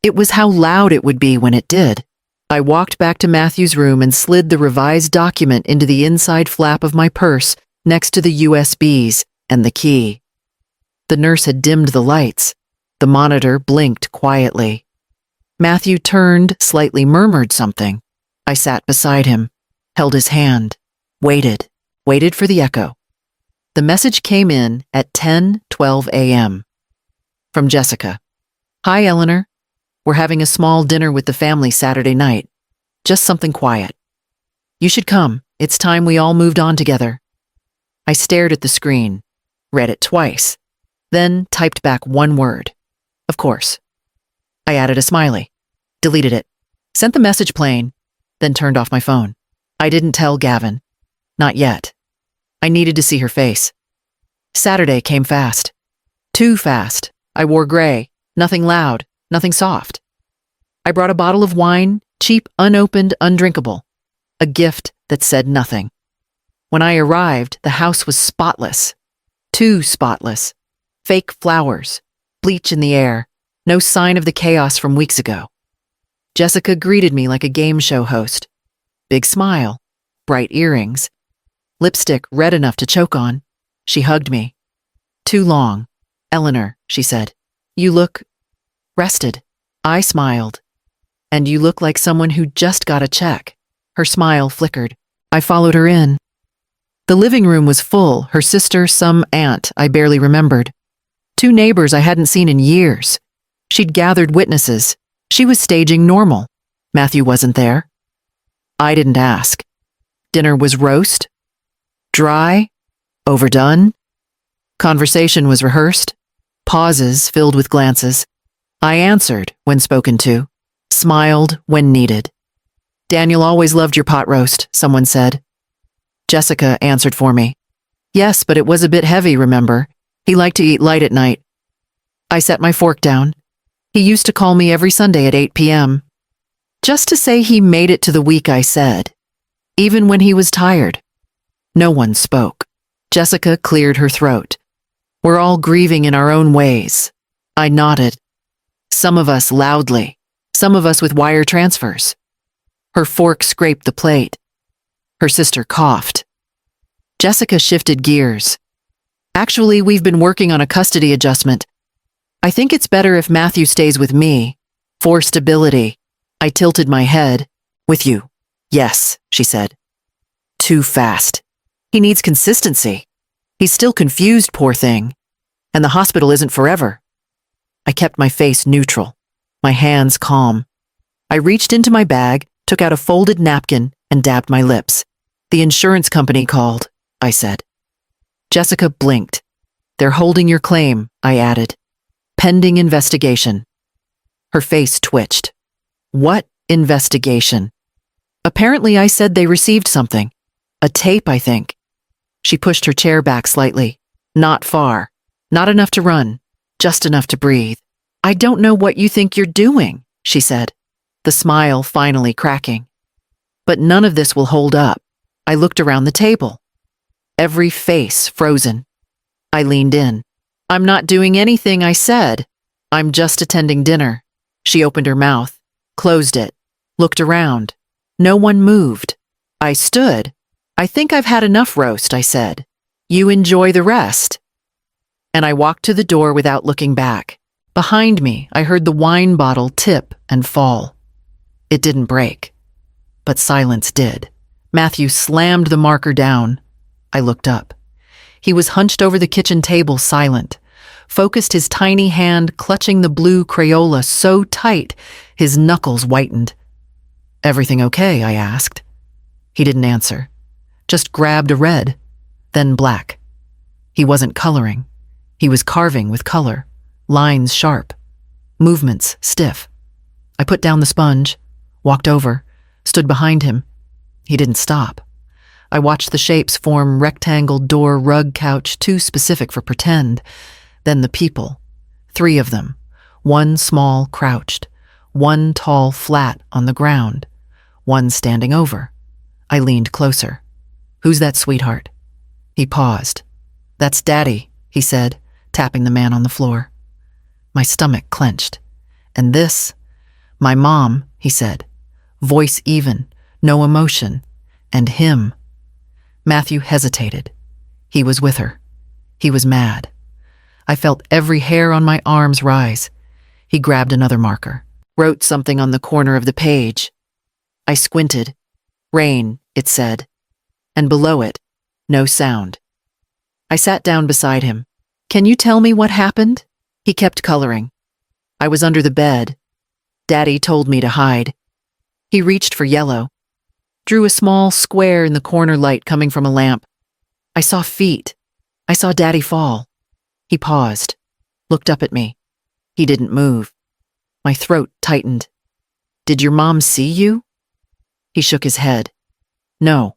Speaker 1: It was how loud it would be when it did. I walked back to Matthew's room and slid the revised document into the inside flap of my purse next to the USBs and the key. The nurse had dimmed the lights. The monitor blinked quietly. Matthew turned, slightly murmured something. I sat beside him, held his hand, waited for the echo. The message came in at 10:12 a.m. From Jessica. "Hi, Eleanor. We're having a small dinner with the family Saturday night. Just something quiet. You should come. It's time we all moved on together." I stared at the screen, read it twice, then typed back one word. Of course. I added a smiley, deleted it, sent the message plain, then turned off my phone. I didn't tell Gavin. Not yet. I needed to see her face. Saturday came fast. Too fast. I wore gray, nothing loud, nothing soft. I brought a bottle of wine, cheap, unopened, undrinkable. A gift that said nothing. When I arrived, the house was spotless. Too spotless. Fake flowers, bleach in the air, no sign of the chaos from weeks ago. Jessica greeted me like a game show host. Big smile, bright earrings, lipstick red enough to choke on. She hugged me. Too long. Eleanor, she said. You look rested. I smiled. And you look like someone who just got a check. Her smile flickered. I followed her in. The living room was full, her sister, some aunt I barely remembered. 2 neighbors I hadn't seen in years. She'd gathered witnesses. She was staging normal. Matthew wasn't there. I didn't ask. Dinner was roast, dry, overdone. Conversation was rehearsed, pauses filled with glances. I answered when spoken to, smiled when needed. Daniel always loved your pot roast, someone said. Jessica answered for me. Yes, but it was a bit heavy, remember? He liked to eat light at night. I set my fork down. He used to call me every Sunday at 8 p.m. Just to say he made it to the week, I said. Even when he was tired. No one spoke. Jessica cleared her throat. We're all grieving in our own ways. I nodded. Some of us loudly, some of us with wire transfers. Her fork scraped the plate. Her sister coughed. Jessica shifted gears. Actually, we've been working on a custody adjustment. I think it's better if Matthew stays with me. For stability. I tilted my head. With you. Yes, she said. Too fast. He needs consistency. He's still confused, poor thing. And the hospital isn't forever. I kept my face neutral, my hands calm. I reached into my bag, took out a folded napkin, and dabbed my lips. The insurance company called, I said. Jessica blinked. They're holding your claim, I added. Pending investigation. Her face twitched. What investigation? Apparently I said they received something. A tape, I think. She pushed her chair back slightly. Not far. Not enough to run. Just enough to breathe. I don't know what you think you're doing, she said, the smile finally cracking. But none of this will hold up. I looked around the table. Every face frozen. I leaned in. I'm not doing anything, I said. I'm just attending dinner. She opened her mouth, closed it, looked around. No one moved. I stood. I think I've had enough roast, I said. You enjoy the rest. And I walked to the door without looking back. Behind me, I heard the wine bottle tip and fall. It didn't break. But silence did. Matthew slammed the marker down. I looked up. He was hunched over the kitchen table, silent, focused his tiny hand clutching the blue Crayola so tight his knuckles whitened. Everything okay? I asked. He didn't answer. Just grabbed a red, then black. He wasn't coloring. He was carving with color, lines sharp, movements stiff. I put down the sponge, walked over, stood behind him. He didn't stop. I watched the shapes form rectangle door rug couch too specific for pretend. Then the people, 3 of them, one small crouched, one tall flat on the ground, one standing over. I leaned closer. Who's that sweetheart? He paused. That's Daddy, he said, tapping the man on the floor. My stomach clenched. And this? My mom, he said, voice even, no emotion, and him. Matthew hesitated. He was with her. He was mad. I felt every hair on my arms rise. He grabbed another marker, wrote something on the corner of the page. I squinted. Rain, it said. And below it, no sound. I sat down beside him. Can you tell me what happened? He kept coloring. I was under the bed. Daddy told me to hide. He reached for yellow, drew a small square in the corner light coming from a lamp. I saw feet. I saw Daddy fall. He paused, looked up at me. He didn't move. My throat tightened. Did your mom see you? He shook his head. No.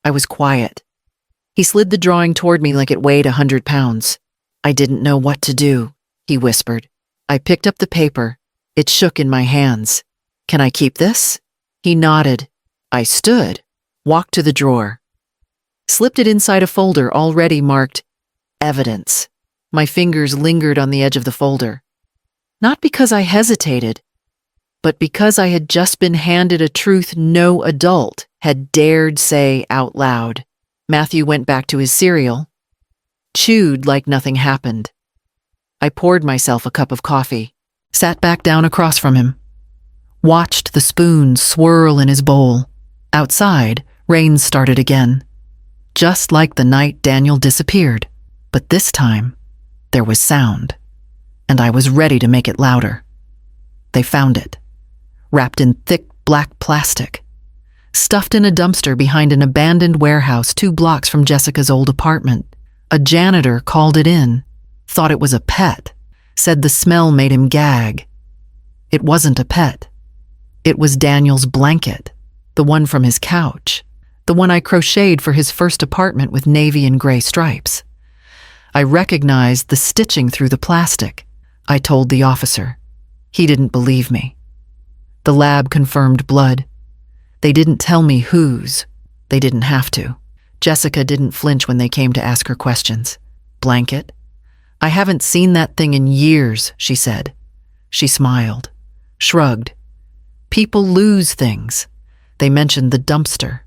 Speaker 1: I was quiet. He slid the drawing toward me like it weighed 100 pounds. I didn't know what to do, he whispered. I picked up the paper. It shook in my hands. Can I keep this? He nodded. I stood, walked to the drawer, slipped it inside a folder already marked evidence. My fingers lingered on the edge of the folder. Not because I hesitated, but because I had just been handed a truth no adult had dared say out loud. Matthew went back to his cereal, chewed like nothing happened. I poured myself a cup of coffee, sat back down across from him, watched the spoon swirl in his bowl. Outside, rain started again, just like the night Daniel disappeared. But this time, there was sound, and I was ready to make it louder. They found it, wrapped in thick black plastic, stuffed in a dumpster behind an abandoned warehouse 2 blocks from Jessica's old apartment. A janitor called it in, thought it was a pet, said the smell made him gag. It wasn't a pet. It was Daniel's blanket, the one from his couch, the one I crocheted for his first apartment with navy and gray stripes. I recognized the stitching through the plastic. I told the officer. He didn't believe me. The lab confirmed blood. They didn't tell me whose. They didn't have to. Jessica didn't flinch when they came to ask her questions. Blanket? I haven't seen that thing in years, she said. She smiled, shrugged. People lose things. They mentioned the dumpster,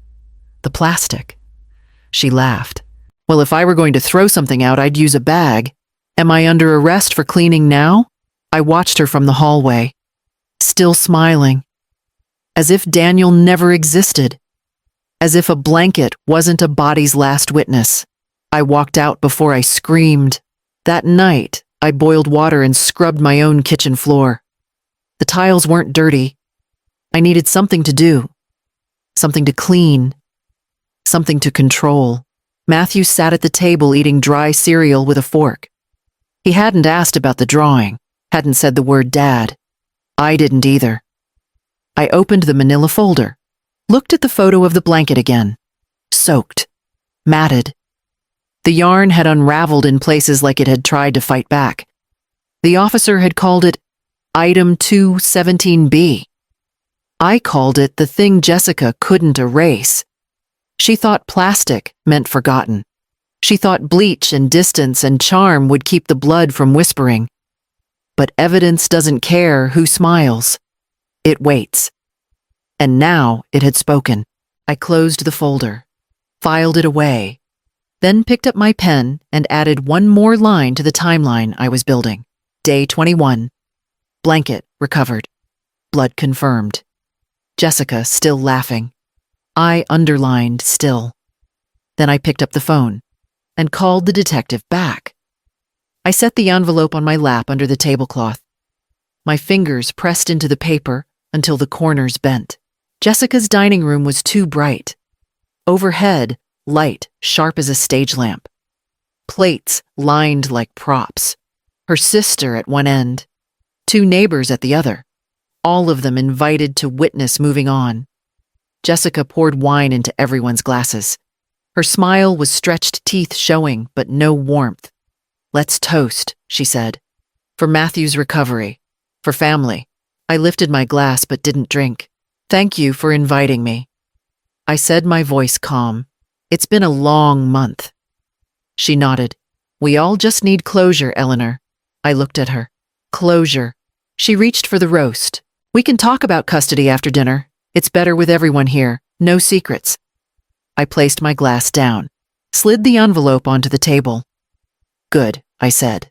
Speaker 1: the plastic. She laughed. Well, if I were going to throw something out, I'd use a bag. Am I under arrest for cleaning now? I watched her from the hallway, still smiling, as if Daniel never existed, as if a blanket wasn't a body's last witness. I walked out before I screamed. That night, I boiled water and scrubbed my own kitchen floor. The tiles weren't dirty. I needed something to do, something to clean, something to control. Matthew sat at the table eating dry cereal with a fork. He hadn't asked about the drawing, hadn't said the word Dad. I didn't either. I opened the manila folder, looked at the photo of the blanket again. Soaked, matted. The yarn had unraveled in places like it had tried to fight back. The officer had called it Item 217B. I called it the thing Jessica couldn't erase. She thought plastic meant forgotten. She thought bleach and distance and charm would keep the blood from whispering. But evidence doesn't care who smiles. It waits. And now it had spoken. I closed the folder, filed it away, then picked up my pen and added one more line to the timeline I was building. Day 21. Blanket recovered. Blood confirmed. Jessica still laughing. I underlined still. Then I picked up the phone and called the detective back. I set the envelope on my lap under the tablecloth. My fingers pressed into the paper until the corners bent. Jessica's dining room was too bright. Overhead, light sharp as a stage lamp. Plates lined like props. Her sister at one end. 2 neighbors at the other. All of them invited to witness moving on. Jessica poured wine into everyone's glasses. Her smile was stretched teeth showing, but no warmth. Let's toast, she said. For Matthew's recovery. For family. I lifted my glass but didn't drink. Thank you for inviting me. I said, my voice calm. It's been a long month. She nodded. We all just need closure, Eleanor. I looked at her. Closure. She reached for the roast. We can talk about custody after dinner. It's better with everyone here. No secrets. I placed my glass down, slid the envelope onto the table. Good, I said.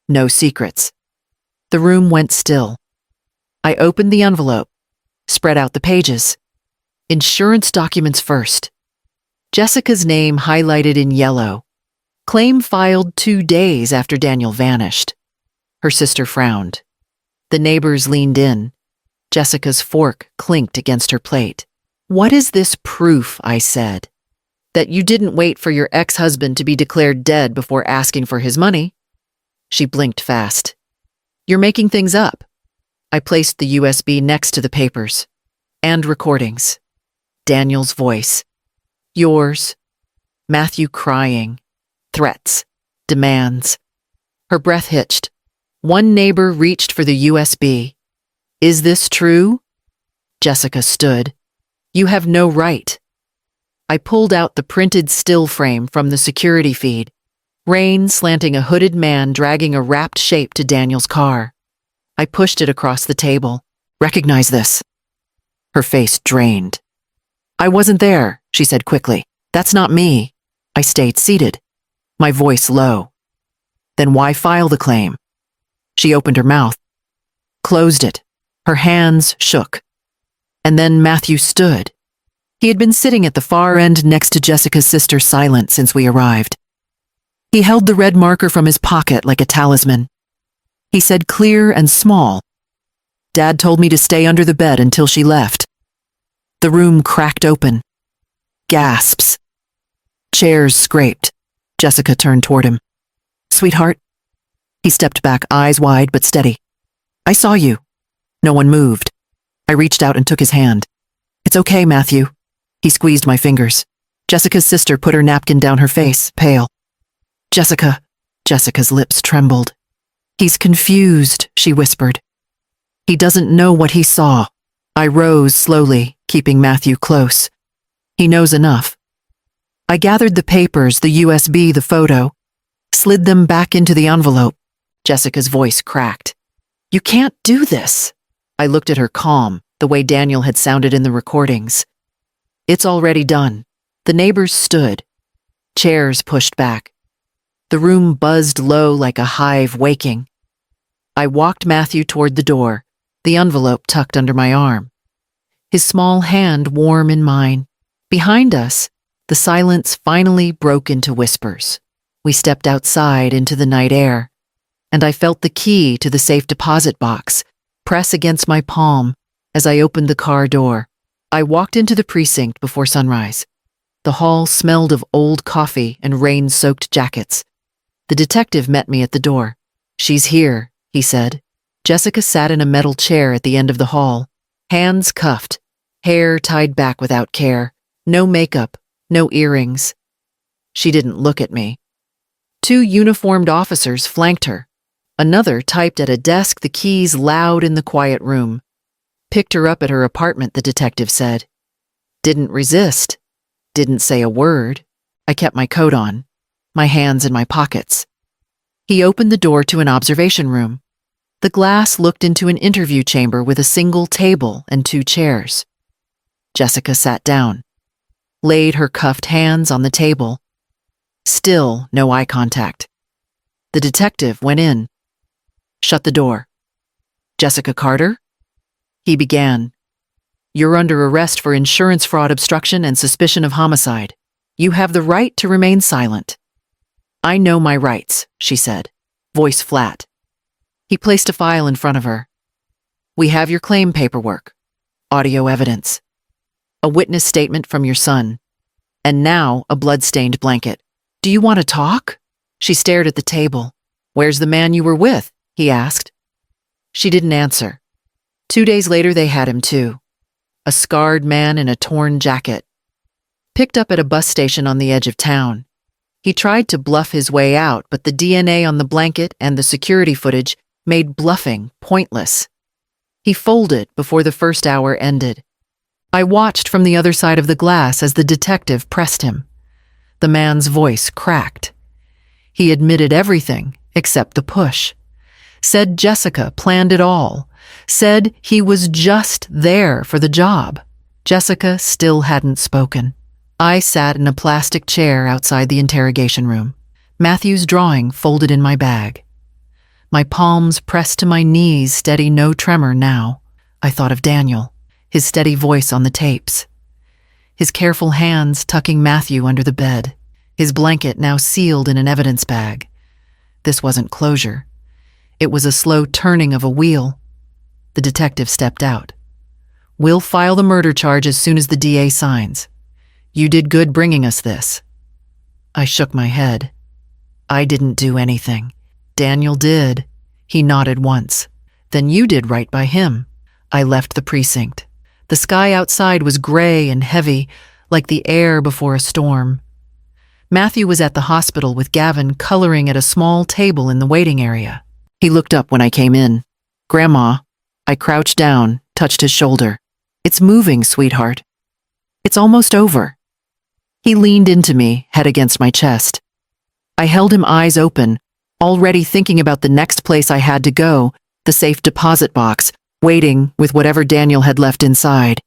Speaker 1: No secrets. The room went still. I opened the envelope, spread out the pages. Insurance documents first. Jessica's name highlighted in yellow. Claim filed 2 days after Daniel vanished. Her sister frowned. The neighbors leaned in. Jessica's fork clinked against her plate. What is this proof, I said, that you didn't wait for your ex-husband to be declared dead before asking for his money? She blinked fast. You're making things up. I placed the USB next to the papers. And recordings. Daniel's voice. Yours. Matthew crying. Threats. Demands. Her breath hitched. One neighbor reached for the USB. Is this true? Jessica stood. You have no right. I pulled out the printed still frame from the security feed. Rain slanting a hooded man dragging a wrapped shape to Daniel's car. I pushed it across the table. Recognize this. Her face drained. I wasn't there, she said quickly. That's not me. I stayed seated, my voice low. Then why file the claim? She opened her mouth, closed it. Her hands shook. And then Matthew stood. He had been sitting at the far end next to Jessica's sister, silent since we arrived. He held the red marker from his pocket like a talisman. He said clear and small, Dad told me to stay under the bed until she left. The room cracked open. Gasps. Chairs scraped. Jessica turned toward him. Sweetheart? He stepped back, eyes wide but steady. I saw you. No one moved. I reached out and took his hand. It's okay, Matthew. He squeezed my fingers. Jessica's sister put her napkin down her face, pale. Jessica. Jessica's lips trembled. He's confused, she whispered. He doesn't know what he saw. I rose slowly, keeping Matthew close. He knows enough. I gathered the papers, the USB, the photo, slid them back into the envelope. Jessica's voice cracked. You can't do this. I looked at her calm, the way Daniel had sounded in the recordings. It's already done. The neighbors stood. Chairs pushed back. The room buzzed low like a hive waking. I walked Matthew toward the door, the envelope tucked under my arm. His small hand warm in mine. Behind us, the silence finally broke into whispers. We stepped outside into the night air, and I felt the key to the safe deposit box press against my palm as I opened the car door. I walked into the precinct before sunrise. The hall smelled of old coffee and rain-soaked jackets. The detective met me at the door. She's here, he said. Jessica sat in a metal chair at the end of the hall, hands cuffed, hair tied back without care, no makeup, no earrings. She didn't look at me. 2 uniformed officers flanked her. Another typed at a desk, the keys loud in the quiet room. Picked her up at her apartment, the detective said. Didn't resist. Didn't say a word. I kept my coat on, my hands in my pockets. He opened the door to an observation room. The glass looked into an interview chamber with a single table and 2 chairs. Jessica sat down, laid her cuffed hands on the table. Still no eye contact. The detective went in. Shut the door. Jessica Carter? He began. You're under arrest for insurance fraud, obstruction, and suspicion of homicide. You have the right to remain silent. I know my rights, she said, voice flat. He placed a file in front of her. We have your claim paperwork, audio evidence, a witness statement from your son, and now a blood-stained blanket. Do you want to talk? She stared at the table. Where's the man you were with? He asked. She didn't answer. 2 days later, they had him too. A scarred man in a torn jacket. Picked up at a bus station on the edge of town. He tried to bluff his way out, but the DNA on the blanket and the security footage made bluffing pointless. He folded before the first hour ended. I watched from the other side of the glass as the detective pressed him. The man's voice cracked. He admitted everything except the push. Said Jessica planned it all. Said he was just there for the job. Jessica still hadn't spoken. I sat in a plastic chair outside the interrogation room. Matthew's drawing folded in my bag. My palms pressed to my knees, steady, no tremor now. I thought of Daniel, his steady voice on the tapes. His careful hands tucking Matthew under the bed. His blanket now sealed in an evidence bag. This wasn't closure. It was a slow turning of a wheel. The detective stepped out. We'll file the murder charge as soon as the DA signs. You did good bringing us this. I shook my head. I didn't do anything. Daniel did. He nodded once. Then you did right by him. I left the precinct. The sky outside was gray and heavy, like the air before a storm. Matthew was at the hospital with Gavin coloring at a small table in the waiting area. He looked up when I came in. "Grandma." I crouched down, touched his shoulder. "It's moving, sweetheart. It's almost over." He leaned into me, head against my chest. I held him eyes open, already thinking about the next place I had to go, the safe deposit box, waiting with whatever Daniel had left inside.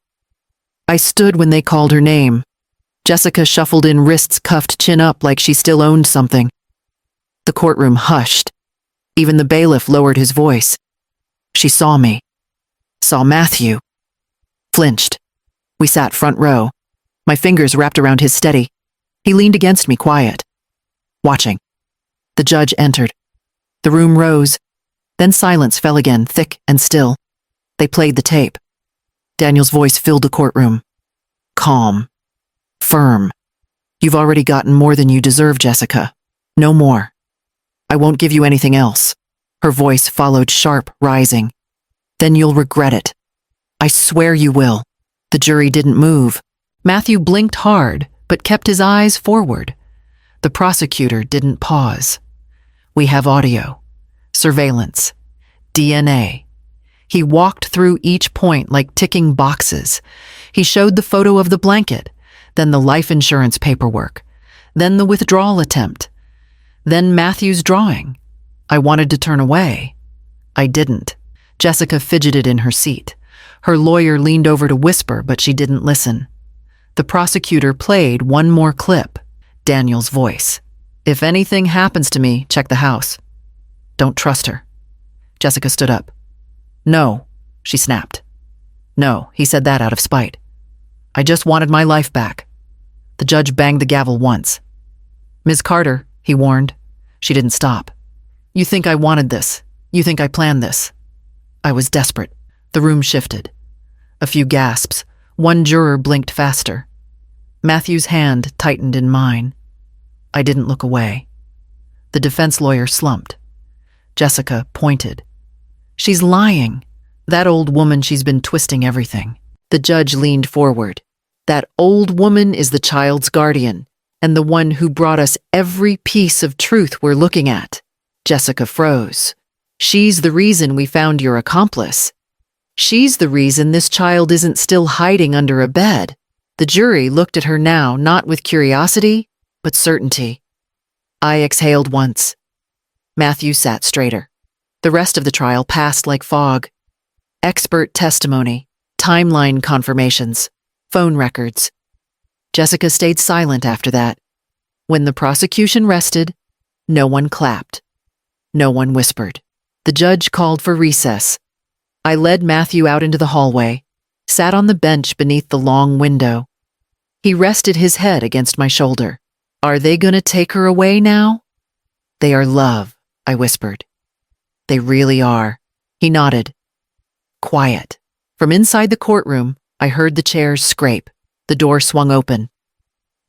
Speaker 1: I stood when they called her name. Jessica shuffled in, wrists cuffed, chin up like she still owned something. The courtroom hushed. Even the bailiff lowered his voice. She saw me. Saw Matthew. Flinched. We sat front row. My fingers wrapped around his steady. He leaned against me, quiet. Watching. The judge entered. The room rose. Then silence fell again, thick and still. They played the tape. Daniel's voice filled the courtroom. Calm. Firm. "You've already gotten more than you deserve, Jessica. No more. I won't give you anything else." Her voice followed, sharp, rising. "Then you'll regret it. I swear you will." The jury didn't move. Matthew blinked hard, but kept his eyes forward. The prosecutor didn't pause. "We have audio, surveillance, DNA." He walked through each point like ticking boxes. He showed the photo of the blanket, then the life insurance paperwork, then the withdrawal attempt, then Matthew's drawing. I wanted to turn away. I didn't. Jessica fidgeted in her seat. Her lawyer leaned over to whisper, but she didn't listen. The prosecutor played one more clip. Daniel's voice. "If anything happens to me, check the house. Don't trust her." Jessica stood up. "No," she snapped. "No," he said that out of spite. "I just wanted my life back." The judge banged the gavel once. "Ms. Carter," he warned. She didn't stop. "You think I wanted this. You think I planned this." I was desperate. The room shifted. A few gasps. One juror blinked faster. Matthew's hand tightened in mine. I didn't look away. The defense lawyer slumped. Jessica pointed. "She's lying. That old woman, she's been twisting everything." The judge leaned forward. "That old woman is the child's guardian, and the one who brought us every piece of truth we're looking at." Jessica froze. "She's the reason we found your accomplice. She's the reason this child isn't still hiding under a bed." The jury looked at her now, not with curiosity, but certainty. I exhaled once. Matthew sat straighter. The rest of the trial passed like fog. Expert testimony, timeline confirmations, phone records. Jessica stayed silent after that. When the prosecution rested, no one clapped. No one whispered. The judge called for recess. I led Matthew out into the hallway, sat on the bench beneath the long window. He rested his head against my shoulder. "Are they going to take her away now?" "They are love," I whispered. "They really are." He nodded. Quiet. From inside the courtroom, I heard the chairs scrape. The door swung open.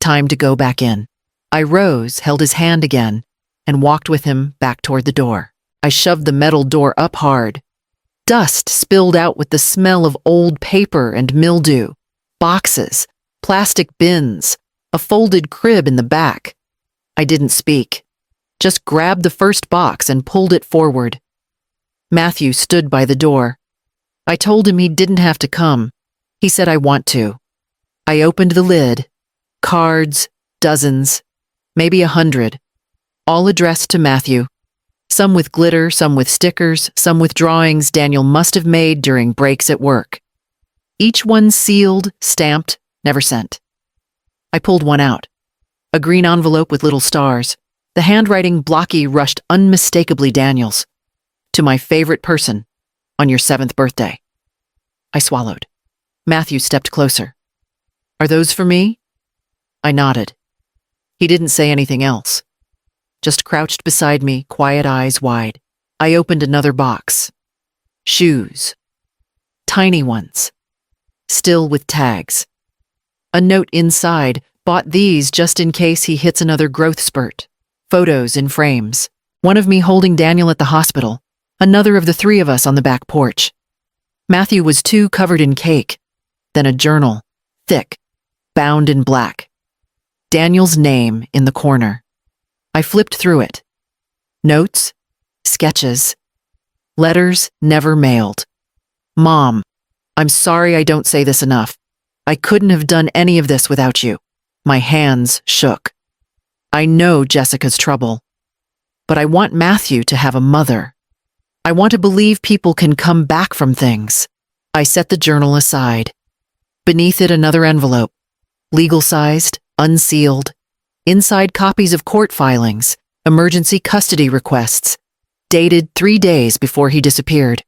Speaker 1: Time to go back in. I rose, held his hand again, and walked with him back toward the door. I shoved the metal door up hard. Dust spilled out with the smell of old paper and mildew. Boxes, plastic bins, a folded crib in the back. I didn't speak. Just grabbed the first box and pulled it forward. Matthew stood by the door. I told him he didn't have to come. He said, "I want to." I opened the lid. Cards, dozens, maybe 100, all addressed to Matthew. Some with glitter, some with stickers, some with drawings Daniel must have made during breaks at work. Each one sealed, stamped, never sent. I pulled one out. A green envelope with little stars. The handwriting blocky rushed unmistakably Daniel's. "To my favorite person, on your 7th birthday." I swallowed. Matthew stepped closer. "Are those for me?" I nodded. He didn't say anything else. Just crouched beside me, quiet eyes wide. I opened another box. Shoes. Tiny ones. Still with tags. A note inside, "Bought these just in case he hits another growth spurt." Photos in frames. One of me holding Daniel at the hospital. Another of the three of us on the back porch. Matthew was too covered in cake, then a journal, thick, bound in black. Daniel's name in the corner. I flipped through it. Notes, sketches, letters never mailed. Mom, I'm sorry I don't say this enough. I couldn't have done any of this without you. My hands shook. I know Jessica's trouble, but I want Matthew to have a mother. I want to believe people can come back from things. I set the journal aside. Beneath it, another envelope, legal-sized, unsealed. Inside, copies of court filings, emergency custody requests, dated 3 days before he disappeared.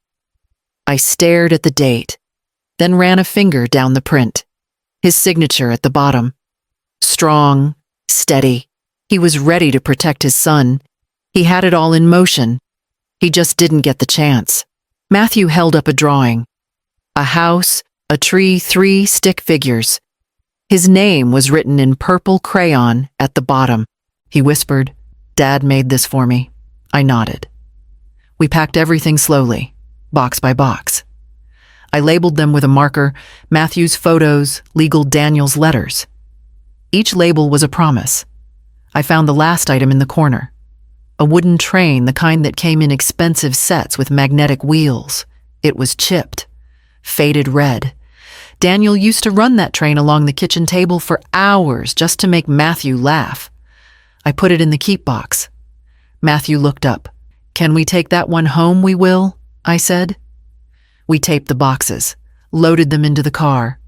Speaker 1: I stared at the date, then ran a finger down the print. His signature at the bottom. Strong, steady. He was ready to protect his son. He had it all in motion. He just didn't get the chance. Matthew held up a drawing. A house, a tree, 3 stick figures. His name was written in purple crayon at the bottom. He whispered, "Dad made this for me." I nodded. We packed everything slowly, box by box. I labeled them with a marker, Matthew's photos, legal Daniel's letters. Each label was a promise. I found the last item in the corner. A wooden train, the kind that came in expensive sets with magnetic wheels. It was chipped, faded red. Daniel used to run that train along the kitchen table for hours just to make Matthew laugh. I put it in the keep box. Matthew looked up. "Can we take that one home, we will?" I said. We taped the boxes, loaded them into the car.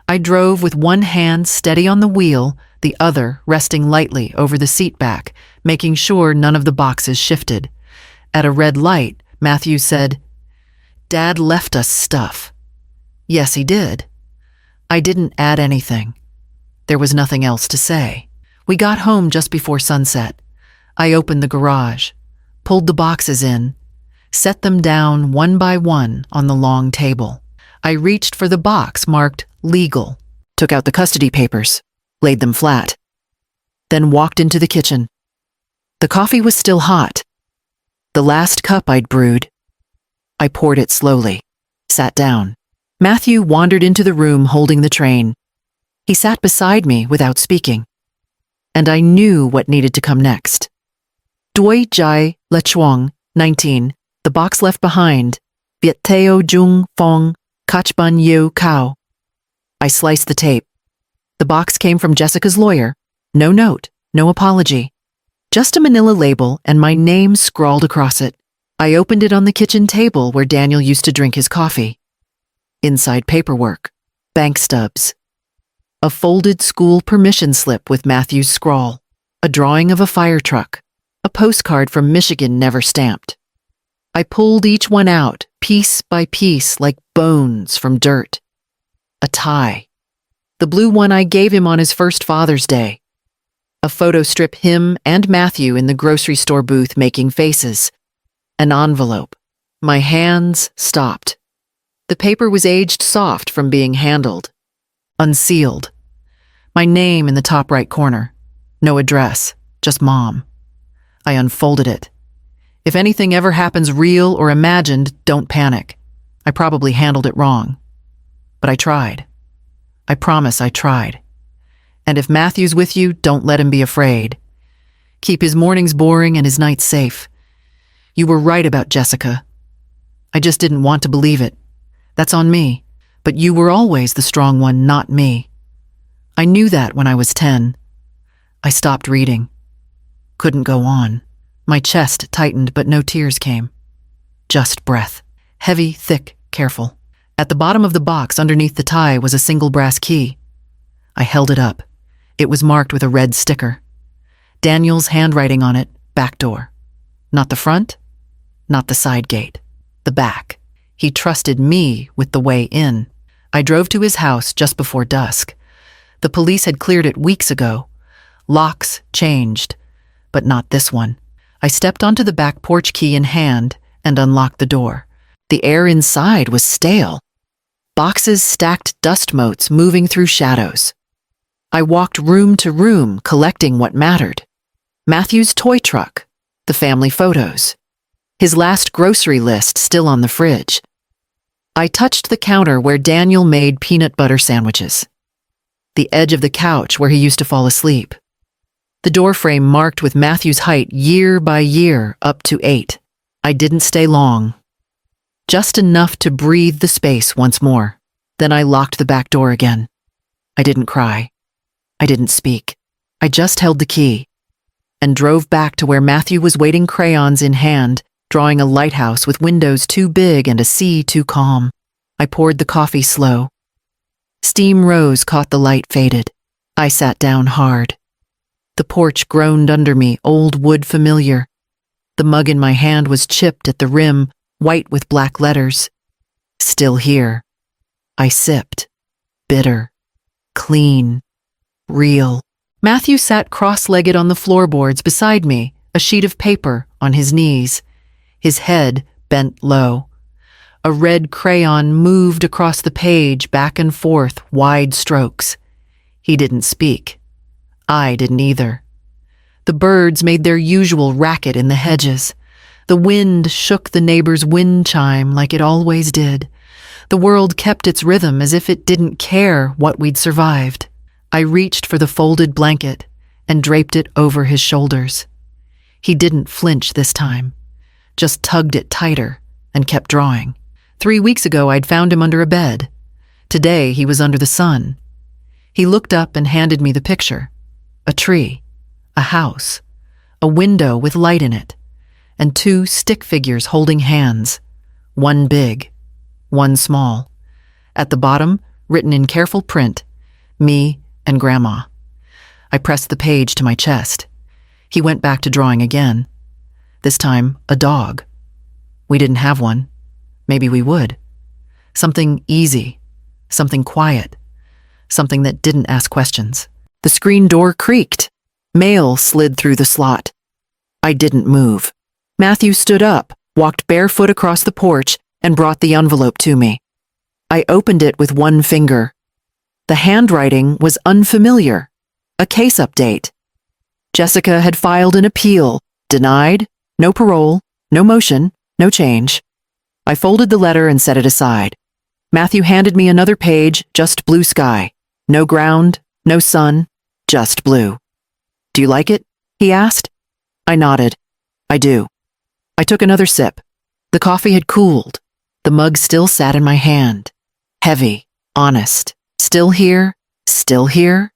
Speaker 1: I drove with one hand steady on the wheel, the other resting lightly over the seat back, making sure none of the boxes shifted. At a red light, Matthew said, "Dad left us stuff." Yes, he did. I didn't add anything. There was nothing else to say. We got home just before sunset. I opened the garage, pulled the boxes in, set them down one by one on the long table. I reached for the box marked legal, took out the custody papers, laid them flat, then walked into the kitchen. The coffee was still hot. The last cup I'd brewed. I poured it slowly, sat down. Matthew wandered into the room holding the train. He sat beside me without speaking. And I knew what needed to come next. Doi Jai Lechuang, 19, the box left behind, Viet Teo Jung Fong, Kachbun Yeo Kao. I sliced the tape. The box came from Jessica's lawyer. No note, no apology. Just a manila label and my name scrawled across it. I opened it on the kitchen table where Daniel used to drink his coffee. Inside paperwork, bank stubs, a folded school permission slip with Matthew's scrawl, a drawing of a fire truck, a postcard from Michigan never stamped. I pulled each one out, piece by piece, like bones from dirt. A tie, the blue one I gave him on his first Father's Day. A photo strip him and Matthew in the grocery store booth making faces. An envelope. My hands stopped. The paper was aged soft from being handled. Unsealed. My name in the top right corner. No address, just Mom. I unfolded it. If anything ever happens real or imagined, don't panic. I probably handled it wrong. But I tried. I promise I tried. And if Matthew's with you, don't let him be afraid. Keep his mornings boring and his nights safe. You were right about Jessica. I just didn't want to believe it. That's on me, but you were always the strong one, not me. I knew that when I was 10. I stopped reading. Couldn't go on. My chest tightened, but no tears came. Just breath. Heavy, thick, careful. At the bottom of the box, underneath the tie, was a single brass key. I held it up. It was marked with a red sticker. Daniel's handwriting on it, back door. Not the front, not the side gate. The back. He trusted me with the way in. I drove to his house just before dusk. The police had cleared it weeks ago. Locks changed, but not this one. I stepped onto the back porch, key in hand, and unlocked the door. The air inside was stale. Boxes stacked dust motes moving through shadows. I walked room to room, collecting what mattered. Matthew's toy truck, the family photos, his last grocery list still on the fridge. I touched the counter where Daniel made peanut butter sandwiches. The edge of the couch where he used to fall asleep. The doorframe marked with Matthew's height year by year up to 8. I didn't stay long. Just enough to breathe the space once more. Then I locked the back door again. I didn't cry. I didn't speak. I just held the key and drove back to where Matthew was waiting, crayons in hand, drawing a lighthouse with windows too big and a sea too calm. I poured the coffee slow. Steam rose, caught the light, faded. I sat down hard. The porch groaned under me, old wood familiar. The mug in my hand was chipped at the rim, white with black letters. Still here. I sipped. Bitter. Clean. Real. Matthew sat cross-legged on the floorboards beside me, a sheet of paper on his knees, his head bent low. A red crayon moved across the page, back and forth, wide strokes. He didn't speak. I didn't either. The birds made their usual racket in the hedges. The wind shook the neighbor's wind chime like it always did. The world kept its rhythm as if it didn't care what we'd survived. I reached for the folded blanket and draped it over his shoulders. He didn't flinch this time, just tugged it tighter and kept drawing. 3 weeks ago, I'd found him under a bed. Today, he was under the sun. He looked up and handed me the picture. A tree, a house, a window with light in it, and 2 stick figures holding hands, one big, one small. At the bottom, written in careful print, me and Grandma. I pressed the page to my chest. He went back to drawing again. This time, a dog. We didn't have one. Maybe we would. Something easy, something quiet, something that didn't ask questions. The screen door creaked. Mail slid through the slot. I didn't move. Matthew stood up, walked barefoot across the porch, and brought the envelope to me. I opened it with one finger. The handwriting was unfamiliar. A case update. Jessica had filed an appeal. Denied. No parole. No motion. No change. I folded the letter and set it aside. Matthew handed me another page, just blue sky. No ground, no sun, just blue. Do you like it? He asked. I nodded. I do. I took another sip. The coffee had cooled. The mug still sat in my hand. Heavy, honest. Still here, still here.